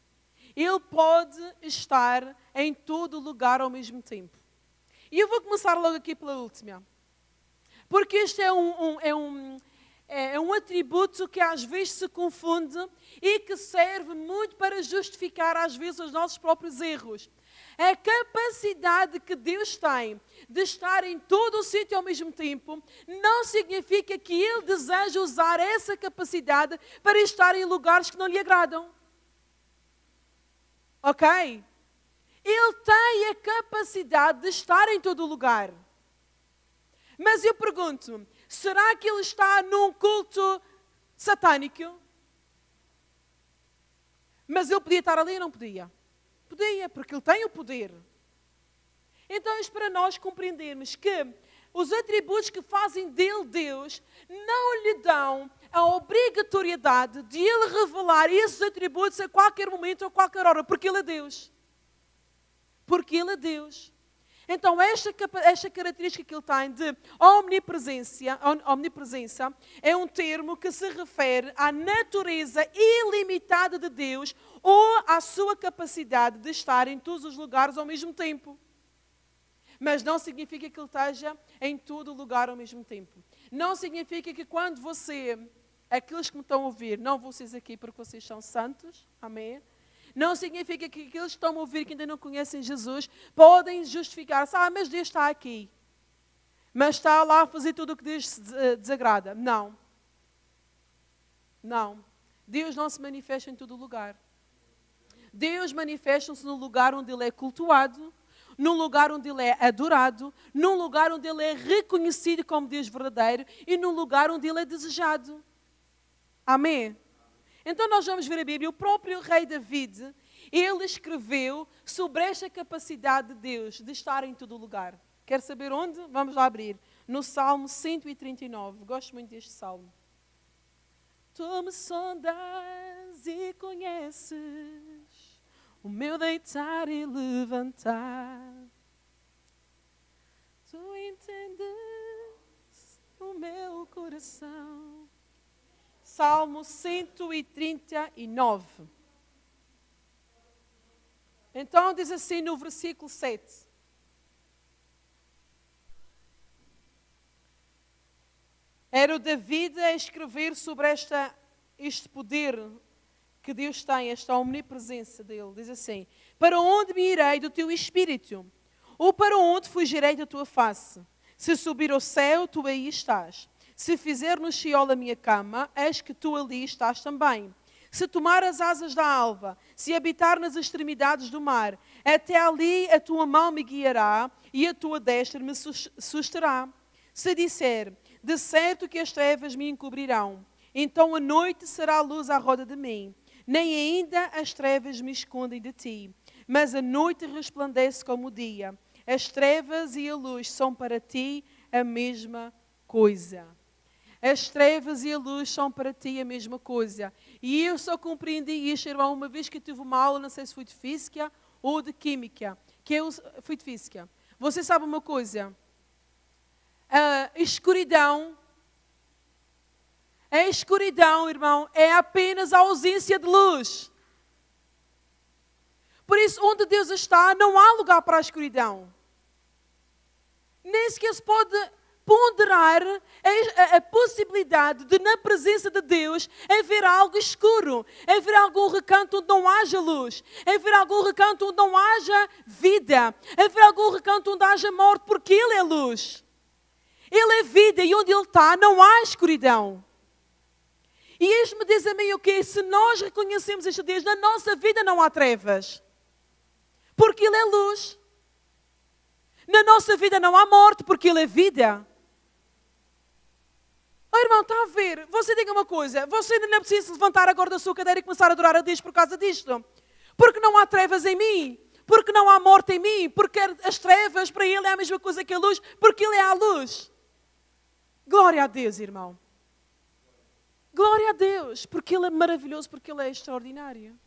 Ele pode estar em todo lugar ao mesmo tempo. E eu vou começar logo aqui pela última. Porque este é um atributo que às vezes se confunde e que serve muito para justificar às vezes os nossos próprios erros. A capacidade que Deus tem de estar em todo o sítio ao mesmo tempo não significa que Ele deseja usar essa capacidade para estar em lugares que não lhe agradam. Ok? Ele tem a capacidade de estar em todo o lugar. Mas eu pergunto, será que Ele está num culto satânico? Mas Ele podia estar ali ou não podia? Podia, porque Ele tem o poder. Então, isto para nós compreendermos que os atributos que fazem dele Deus não lhe dão a obrigatoriedade de Ele revelar esses atributos a qualquer momento ou a qualquer hora, porque Ele é Deus. Porque Ele é Deus. Então, esta característica que ele tem de omnipresença é um termo que se refere à natureza ilimitada de Deus ou à sua capacidade de estar em todos os lugares ao mesmo tempo. Mas não significa que ele esteja em todo lugar ao mesmo tempo. Não significa que quando aqueles que me estão a ouvir, não vocês aqui porque vocês são santos, amém? Não significa que aqueles que estão a ouvir que ainda não conhecem Jesus podem justificar-se. Mas Deus está aqui. Mas está lá a fazer tudo o que Deus desagrada. Não. Não. Deus não se manifesta em todo lugar. Deus manifesta-se no lugar onde Ele é cultuado, num lugar onde Ele é adorado, num lugar onde Ele é reconhecido como Deus verdadeiro e num lugar onde Ele é desejado. Amém? Então nós vamos ver a Bíblia, o próprio rei David, ele escreveu sobre esta capacidade de Deus de estar em todo lugar. Quer saber onde? Vamos lá abrir. No Salmo 139. Gosto muito deste Salmo. Tu me sondas e conheces o meu deitar e levantar. Tu entendes o meu coração. Salmo 139. Então diz assim no versículo 7. Era o David a escrever sobre este poder que Deus tem, esta omnipresença dele. Diz assim: para onde me irei do teu espírito? Ou para onde fugirei da tua face? Se subir ao céu, tu aí estás. Se fizer no Sheol a minha cama, eis que tu ali estás também. Se tomar as asas da alva, se habitar nas extremidades do mar, até ali a tua mão me guiará e a tua destra me susterá. Se disser, de certo que as trevas me encobrirão, então a noite será luz à roda de mim, nem ainda as trevas me escondem de ti. Mas a noite resplandece como o dia. As trevas e a luz são para ti a mesma coisa. As trevas e a luz são para ti a mesma coisa. E eu só compreendi isto, irmão, uma vez que eu tive uma aula, não sei se foi de física ou de química, fui de física. Você sabe uma coisa? A escuridão, irmão, é apenas a ausência de luz. Por isso, onde Deus está, não há lugar para a escuridão. Nem sequer se pode ponderar a possibilidade de, na presença de Deus, haver algo escuro, haver algum recanto onde não haja luz, haver algum recanto onde não haja vida, haver algum recanto onde haja morte, porque Ele é luz. Ele é vida e onde Ele está não há escuridão. E este me diz a mim o quê? Se nós reconhecemos este Deus, na nossa vida não há trevas, porque Ele é luz. Na nossa vida não há morte, porque Ele é vida. Oh, irmão, está a ver? Você diga uma coisa. Você ainda não precisa se levantar agora da sua cadeira e começar a adorar a Deus por causa disto. Porque não há trevas em mim. Porque não há morte em mim. Porque as trevas para Ele é a mesma coisa que a luz. Porque Ele é a luz. Glória a Deus, irmão. Glória a Deus. Porque Ele é maravilhoso. Porque Ele é extraordinário.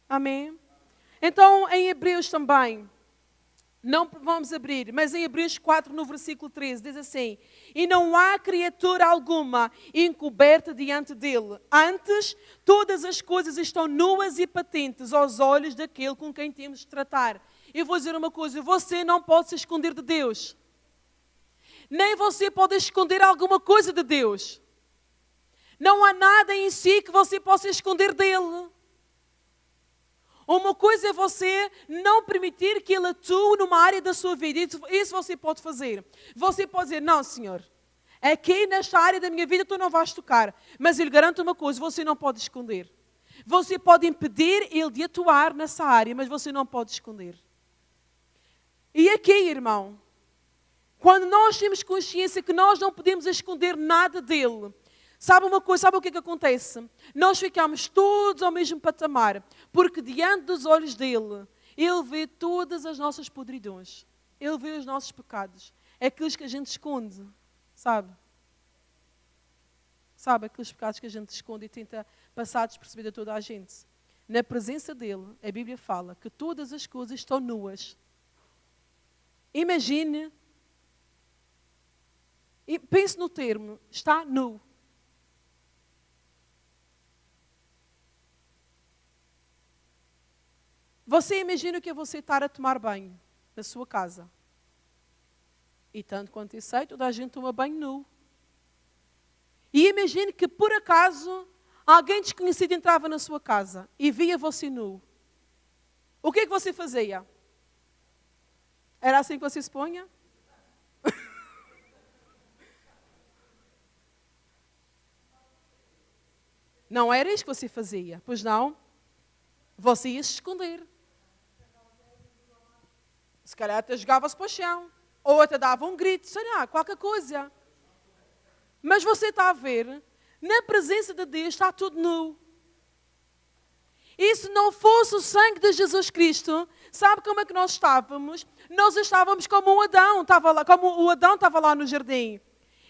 Amém? Então, em Hebreus também. Não vamos abrir, mas em Hebreus 4, no versículo 13, diz assim: e não há criatura alguma encoberta diante dele. Antes, todas as coisas estão nuas e patentes aos olhos daquele com quem temos de tratar. Eu vou dizer uma coisa, você não pode se esconder de Deus. Nem você pode esconder alguma coisa de Deus. Não há nada em si que você possa esconder dele. Uma coisa é você não permitir que Ele atue numa área da sua vida. Isso você pode fazer. Você pode dizer, não, Senhor, aqui nesta área da minha vida tu não vais tocar. Mas eu lhe garanto uma coisa, você não pode esconder. Você pode impedir Ele de atuar nessa área, mas você não pode esconder. E aqui, irmão, quando nós temos consciência que nós não podemos esconder nada dEle, sabe uma coisa, sabe o que é que acontece? Nós ficamos todos ao mesmo patamar, porque diante dos olhos dele, Ele vê todas as nossas podridões. Ele vê os nossos pecados. É aqueles que a gente esconde, sabe? Sabe, aqueles pecados que a gente esconde e tenta passar despercebido a toda a gente. Na presença dele, a Bíblia fala que todas as coisas estão nuas. Imagine, e pense no termo, está nu. Você imagina o que é você estar a tomar banho na sua casa. E tanto quanto eu sei, toda a gente toma banho nu. E imagine que por acaso alguém desconhecido entrava na sua casa e via você nu. O que é que você fazia? Era assim que você se punha? Não era isso que você fazia, pois não? Você ia se esconder. Se calhar até jogava-se para o chão. Ou até dava um grito, sei lá, qualquer coisa. Mas você está a ver, na presença de Deus está tudo nu. E se não fosse o sangue de Jesus Cristo, sabe como é que nós estávamos? Nós estávamos como o Adão estava lá, como o Adão estava lá no jardim.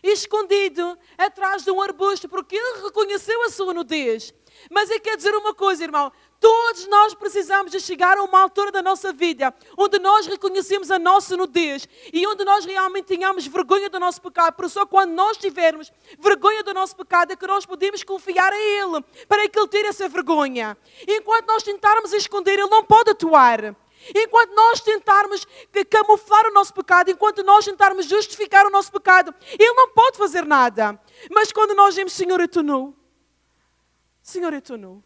Escondido atrás de um arbusto, porque ele reconheceu a sua nudez. Mas eu quero dizer uma coisa, irmão. Todos nós precisamos de chegar a uma altura da nossa vida onde nós reconhecemos a nossa nudez e onde nós realmente tenhamos vergonha do nosso pecado. Porque só quando nós tivermos vergonha do nosso pecado é que nós podemos confiar a Ele para que Ele tire essa vergonha. Enquanto nós tentarmos esconder, Ele não pode atuar. Enquanto nós tentarmos camuflar o nosso pecado, enquanto nós tentarmos justificar o nosso pecado, Ele não pode fazer nada. Mas quando nós dizemos, Senhor, eu estou nu. Senhor, eu estou nu.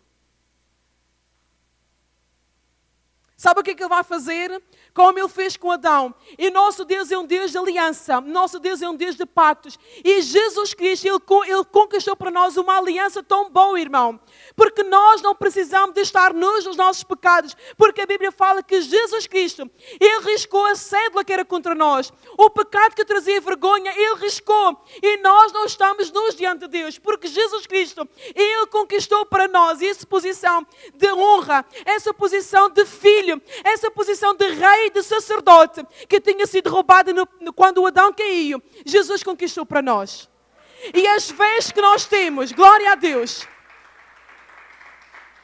Sabe o que é que Ele vai fazer? Como Ele fez com Adão. E nosso Deus é um Deus de aliança. Nosso Deus é um Deus de pactos. E Jesus Cristo, Ele conquistou para nós uma aliança tão boa, irmão. Porque nós não precisamos de estar nus nos nossos pecados. Porque a Bíblia fala que Jesus Cristo, Ele riscou a cédula que era contra nós. O pecado que trazia vergonha, Ele riscou. E nós não estamos nus diante de Deus. Porque Jesus Cristo, Ele conquistou para nós essa posição de honra, essa posição de filho, essa posição de rei, de sacerdote, que tinha sido roubada quando o Adão caiu. Jesus conquistou para nós. E as vestes que nós temos, glória a Deus.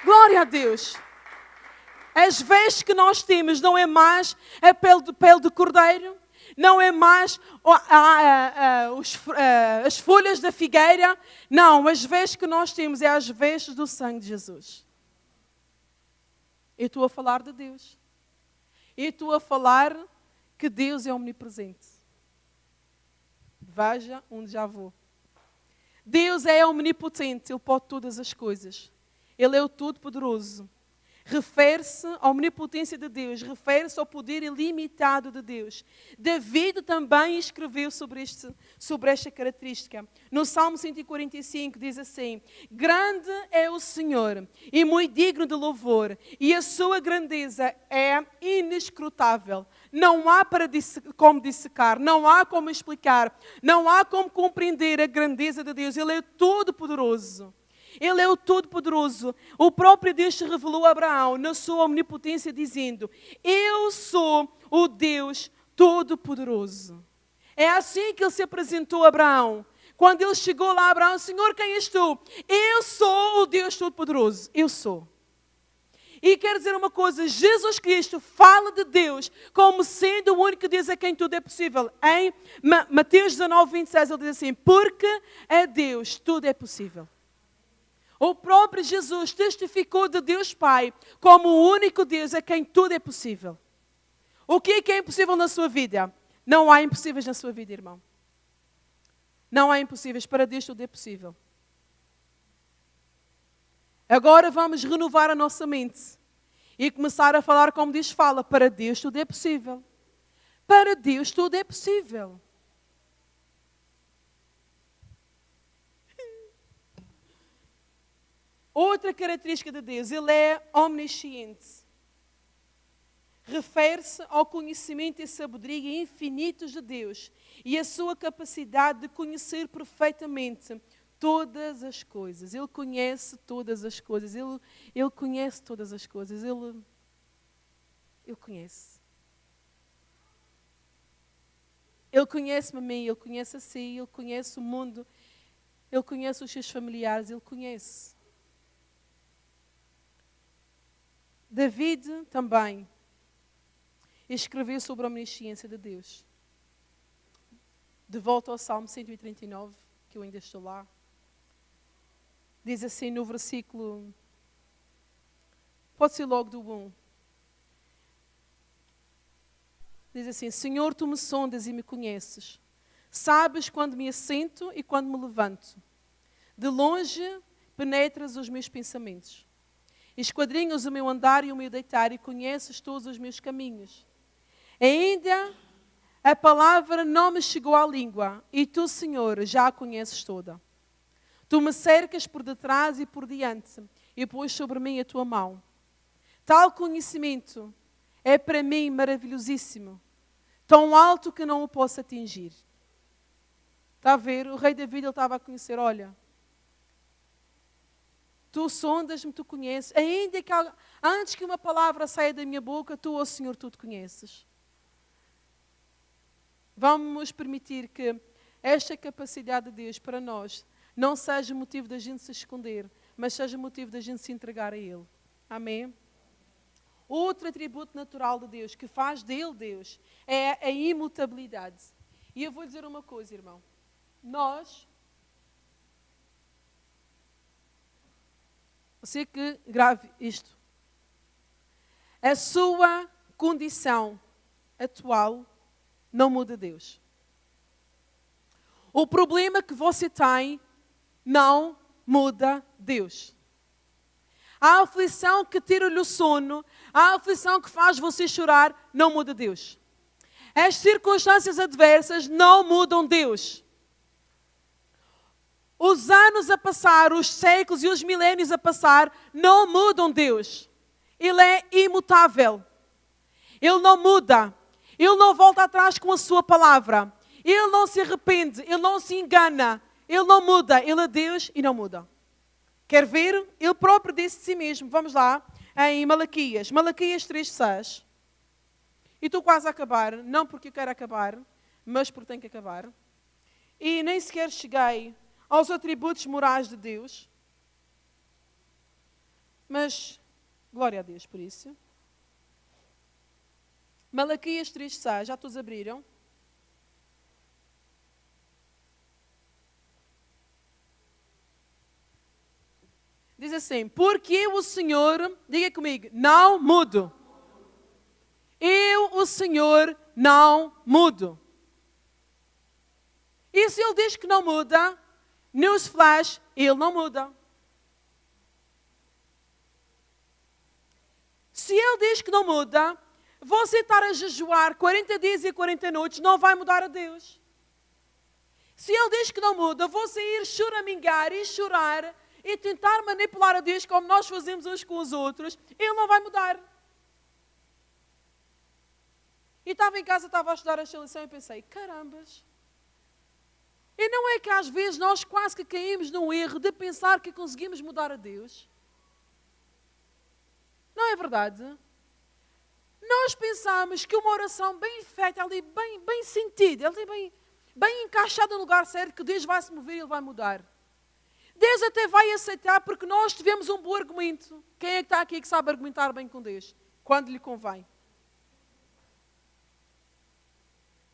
Glória a Deus. As vestes que nós temos não é mais a pele de cordeiro, não é mais as folhas da figueira. Não, as vestes que nós temos é as vestes do sangue de Jesus. Eu estou a falar de Deus. Eu estou a falar que Deus é omnipresente. Veja onde já vou. Deus é omnipotente, Ele pode todas as coisas. Ele é o Todo-Poderoso. Refere-se à omnipotência de Deus, refere-se ao poder ilimitado de Deus. David também escreveu sobre esta característica. No Salmo 145 diz assim: grande é o Senhor e muito digno de louvor, e a sua grandeza é inescrutável. Não há como dissecar, não há como explicar, não há como compreender a grandeza de Deus. Ele é todo-poderoso. Ele é o Todo-Poderoso. O próprio Deus se revelou a Abraão na sua omnipotência, dizendo: eu sou o Deus Todo-Poderoso. É assim que Ele se apresentou a Abraão. Quando ele chegou lá, Abraão: Senhor, quem és tu? Eu sou o Deus Todo-Poderoso. Eu sou. E quero dizer uma coisa: Jesus Cristo fala de Deus como sendo o único Deus a quem tudo é possível. Em Mateus 19, 26, ele diz assim: porque a Deus tudo é possível. O próprio Jesus testificou de Deus Pai como o único Deus a quem tudo é possível. O que é impossível na sua vida? Não há impossíveis na sua vida, irmão. Não há impossíveis. Para Deus tudo é possível. Agora vamos renovar a nossa mente e começar a falar como Deus fala. Para Deus tudo é possível. Para Deus tudo é possível. Outra característica de Deus: Ele é omnisciente. Refere-se ao conhecimento e sabedoria infinitos de Deus e a sua capacidade de conhecer perfeitamente todas as coisas. Ele conhece todas as coisas. Ele conhece todas as coisas. Ele conhece. Ele conhece-me a mim, Ele conhece a si, Ele conhece o mundo, Ele conhece os seus familiares, Ele conhece. David também. e escreveu sobre a omnisciência de Deus. De volta ao Salmo 139, que eu ainda estou lá. Diz assim no versículo, pode ser logo do 1. Diz assim: Senhor, tu me sondas e me conheces. Sabes quando me assento e quando me levanto. De longe penetras os meus pensamentos. Esquadrinhas o meu andar e o meu deitar e conheces todos os meus caminhos. Ainda a palavra não me chegou à língua e tu, Senhor, já a conheces toda. Tu me cercas por detrás e por diante e pões sobre mim a tua mão. Tal conhecimento é para mim maravilhosíssimo, tão alto que não o posso atingir. Está a ver? O rei David ele estava a conhecer, olha, tu sondas-me, tu conheces, ainda que antes que uma palavra saia da minha boca, tu, ó Senhor, tu te conheces. Vamos permitir que esta capacidade de Deus para nós não seja motivo da gente se esconder, mas seja motivo da gente se entregar a Ele. Amém? Outro atributo natural de Deus, que faz dele Deus, é a imutabilidade. E eu vou dizer uma coisa, irmão. Você que grave isto. A sua condição atual não muda Deus. O problema que você tem não muda Deus. A aflição que tira-lhe o sono, a aflição que faz você chorar, não muda Deus. As circunstâncias adversas não mudam Deus. Os anos a passar, os séculos e os milénios a passar, não mudam Deus. Ele é imutável. Ele não muda. Ele não volta atrás com a sua palavra. Ele não se arrepende. Ele não se engana. Ele não muda. Ele é Deus e não muda. Quer ver? Ele próprio disse de si mesmo. Vamos lá, em Malaquias. Malaquias 3:6. E estou quase a acabar. Não porque eu quero acabar, mas porque tenho que acabar. E nem sequer cheguei aos atributos morais de Deus. Mas, glória a Deus por isso. Malaquias 3:6. Já todos abriram? Diz assim: porque eu, o Senhor, diga comigo, não mudo. Eu, o Senhor, não mudo. E se Ele diz que não muda, newsflash, Ele não muda. Se Ele diz que não muda, você estar a jejuar 40 dias e 40 noites não vai mudar a Deus. Se Ele diz que não muda, você ir choramingar e chorar e tentar manipular a Deus como nós fazemos uns com os outros, Ele não vai mudar. E estava em casa, estava a estudar esta lição e pensei, carambas. E não é que às vezes nós quase que caímos num erro de pensar que conseguimos mudar a Deus? Não é verdade? Nós pensamos que uma oração bem feita, ali bem sentida, ali bem encaixada no lugar certo, que Deus vai se mover e Ele vai mudar. Deus até vai aceitar porque nós tivemos um bom argumento. Quem é que está aqui que sabe argumentar bem com Deus? Quando lhe convém.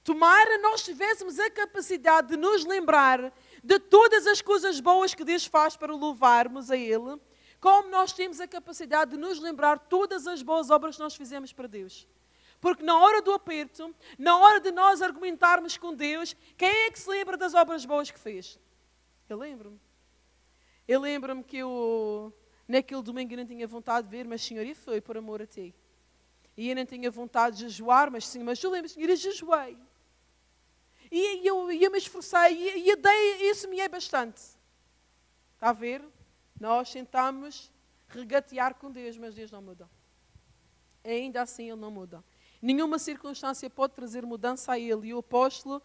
Tomara nós tivéssemos a capacidade de nos lembrar de todas as coisas boas que Deus faz para louvarmos a Ele, como nós temos a capacidade de nos lembrar todas as boas obras que nós fizemos para Deus. Porque na hora do aperto, na hora de nós argumentarmos com Deus, quem é que se lembra das obras boas que fez? Eu lembro-me. Eu lembro-me que eu, naquele domingo, eu não tinha vontade de ver, mas Senhor, e foi por amor a Ti. E eu não tinha vontade de jejuar, mas eu lembro, Senhor, eu jejuei. E eu me esforcei e eu dei, isso me é bastante. Está a ver? Nós tentamos regatear com Deus, mas Deus não muda. Ainda assim Ele não muda. Nenhuma circunstância pode trazer mudança a Ele. E o apóstolo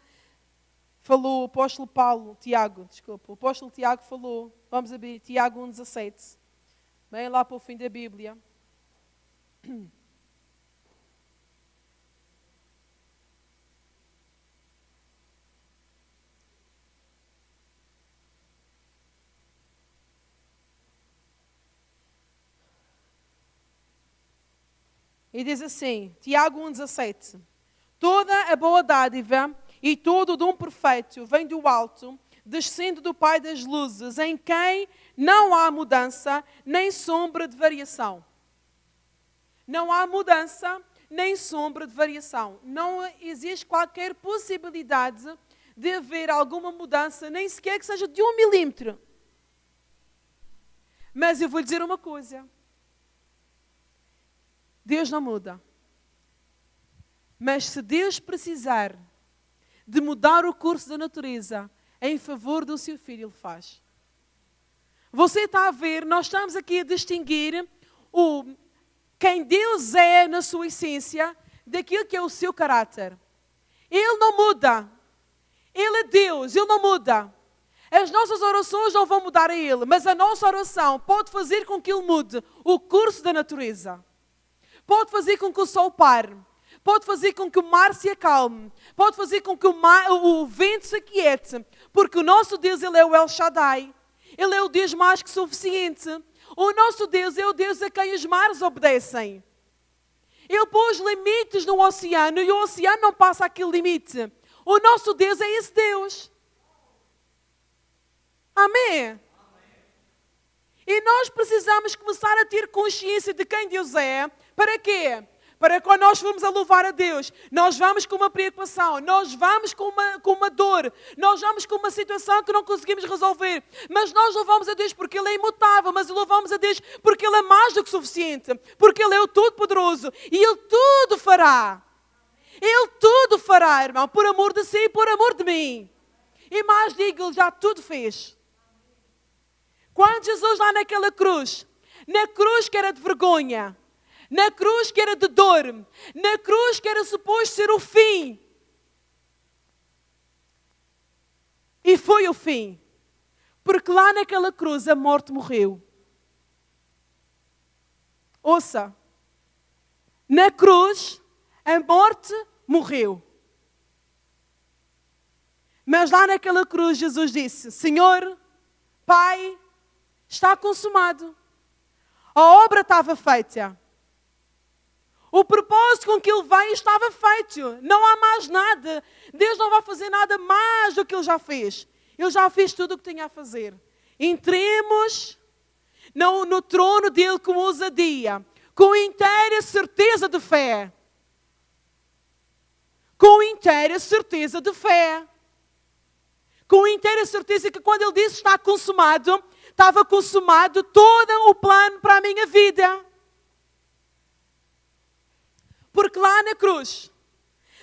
o apóstolo Tiago falou, vamos abrir Tiago 1:17. Bem lá para o fim da Bíblia. E diz assim, Tiago 1,17. Toda a boa dádiva e todo o dom perfeito vem do alto, descendo do Pai das luzes, em quem não há mudança nem sombra de variação. Não há mudança nem sombra de variação. Não existe qualquer possibilidade de haver alguma mudança, nem sequer que seja de 1 milímetro. Mas eu vou lhe dizer uma coisa. Deus não muda. Mas se Deus precisar de mudar o curso da natureza em favor do seu filho, Ele faz. Você está a ver, nós estamos aqui a distinguir quem Deus é na sua essência daquilo que é o seu caráter. Ele não muda. Ele é Deus, Ele não muda. As nossas orações não vão mudar a Ele, mas a nossa oração pode fazer com que Ele mude o curso da natureza. Pode fazer com que o sol pare. Pode fazer com que o mar se acalme. Pode fazer com que o vento se aquiete. Porque o nosso Deus, Ele é o El Shaddai. Ele é o Deus mais que suficiente. O nosso Deus é o Deus a quem os mares obedecem. Ele pôs limites no oceano e o oceano não passa aquele limite. O nosso Deus é esse Deus. Amém? E nós precisamos começar a ter consciência de quem Deus é. Para quê? Para quando nós formos a louvar a Deus, nós vamos com uma preocupação, nós vamos com uma dor, nós vamos com uma situação que não conseguimos resolver. Mas nós louvamos a Deus porque Ele é imutável, mas louvamos a Deus porque Ele é mais do que suficiente, porque Ele é o Todo-Poderoso e Ele tudo fará. Ele tudo fará, irmão, por amor de si e por amor de mim. E mais digo, Ele já tudo fez. Quando Jesus lá naquela cruz, na cruz que era de vergonha, na cruz que era de dor, na cruz que era suposto ser o fim. E foi o fim. Porque lá naquela cruz a morte morreu. Ouça, na cruz a morte morreu. Mas lá naquela cruz Jesus disse, Senhor, Pai, está consumado. A obra estava feita. O propósito com que Ele veio estava feito. Não há mais nada. Deus não vai fazer nada mais do que Ele já fez. Ele já fez tudo o que tinha a fazer. Entremos no trono dEle com ousadia, com inteira certeza de fé. Com inteira certeza de fé. Com inteira certeza que quando Ele disse está consumado, estava consumado todo o plano para a minha vida. Porque lá na cruz,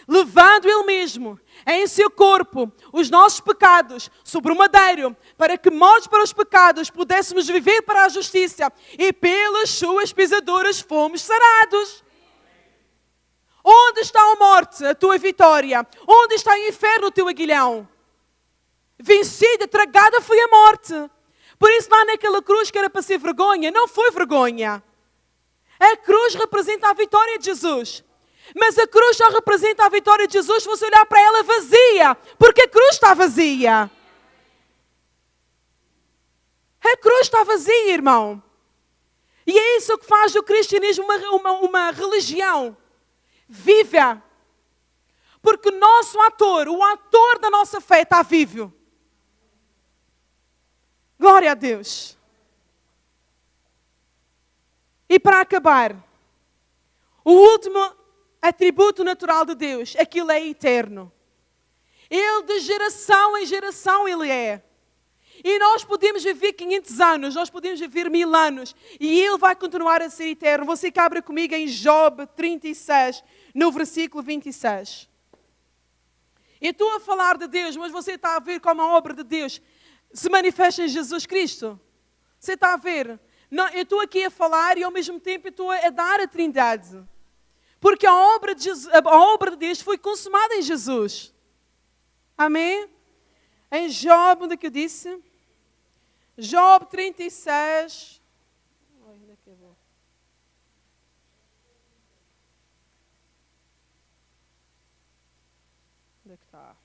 levando Ele mesmo em seu corpo os nossos pecados sobre o madeiro, para que mortos para os pecados pudéssemos viver para a justiça, e pelas suas pisaduras fomos sarados. Onde está a morte, a tua vitória? Onde está o inferno, o teu aguilhão? Vencida, tragada foi a morte. Por isso lá naquela cruz que era para ser vergonha, não foi vergonha. A cruz representa a vitória de Jesus. Mas a cruz só representa a vitória de Jesus se você olhar para ela vazia. Porque a cruz está vazia. A cruz está vazia, irmão. E é isso que faz do cristianismo uma religião viva. Porque o nosso ator, o ator da nossa fé está vivo. Glória a Deus. E para acabar, o último atributo natural de Deus, aquilo é eterno. Ele de geração em geração Ele é. E nós podemos viver 500 anos, nós podemos viver 1000 anos. E Ele vai continuar a ser eterno. Você que abre comigo em Job 36, no versículo 26. Eu estou a falar de Deus, mas você está a ver como a obra de Deus se manifesta em Jesus Cristo. Você está a ver? Não, eu estou aqui a falar e ao mesmo tempo estou a dar a Trindade. Porque a obra de Deus foi consumada em Jesus. Amém? Em Job, onde é que eu disse? Job 36. Onde é que eu vou? Onde é que está?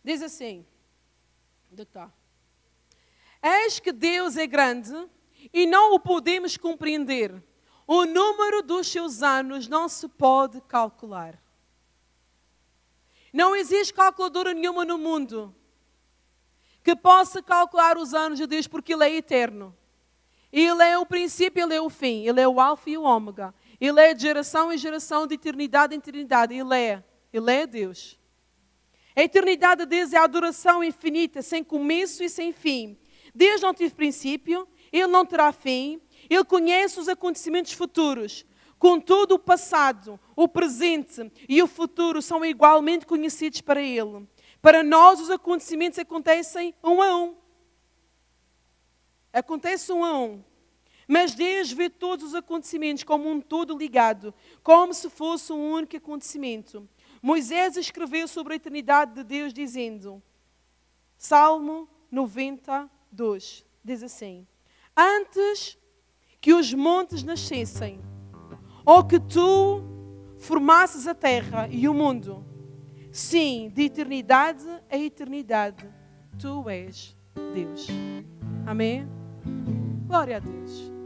Diz assim. Onde é que está? Eis que Deus é grande e não o podemos compreender. O número dos seus anos não se pode calcular. Não existe calculadora nenhuma no mundo que possa calcular os anos de Deus, porque Ele é eterno. Ele é o princípio, Ele é o fim. Ele é o alfa e o ômega. Ele é de geração em geração, de eternidade em eternidade. Ele é Deus. A eternidade de Deus é a adoração infinita, sem começo e sem fim. Deus não teve princípio, Ele não terá fim. Ele conhece os acontecimentos futuros. Contudo, o passado, o presente e o futuro são igualmente conhecidos para Ele. Para nós, os acontecimentos acontecem um a um. Acontece um a um. Mas Deus vê todos os acontecimentos como um todo ligado, como se fosse um único acontecimento. Moisés escreveu sobre a eternidade de Deus dizendo, Salmo 92, diz assim, antes que os montes nascessem, ou que tu formasses a terra e o mundo, sim, de eternidade a eternidade, tu és Deus. Amém? Glória a Deus.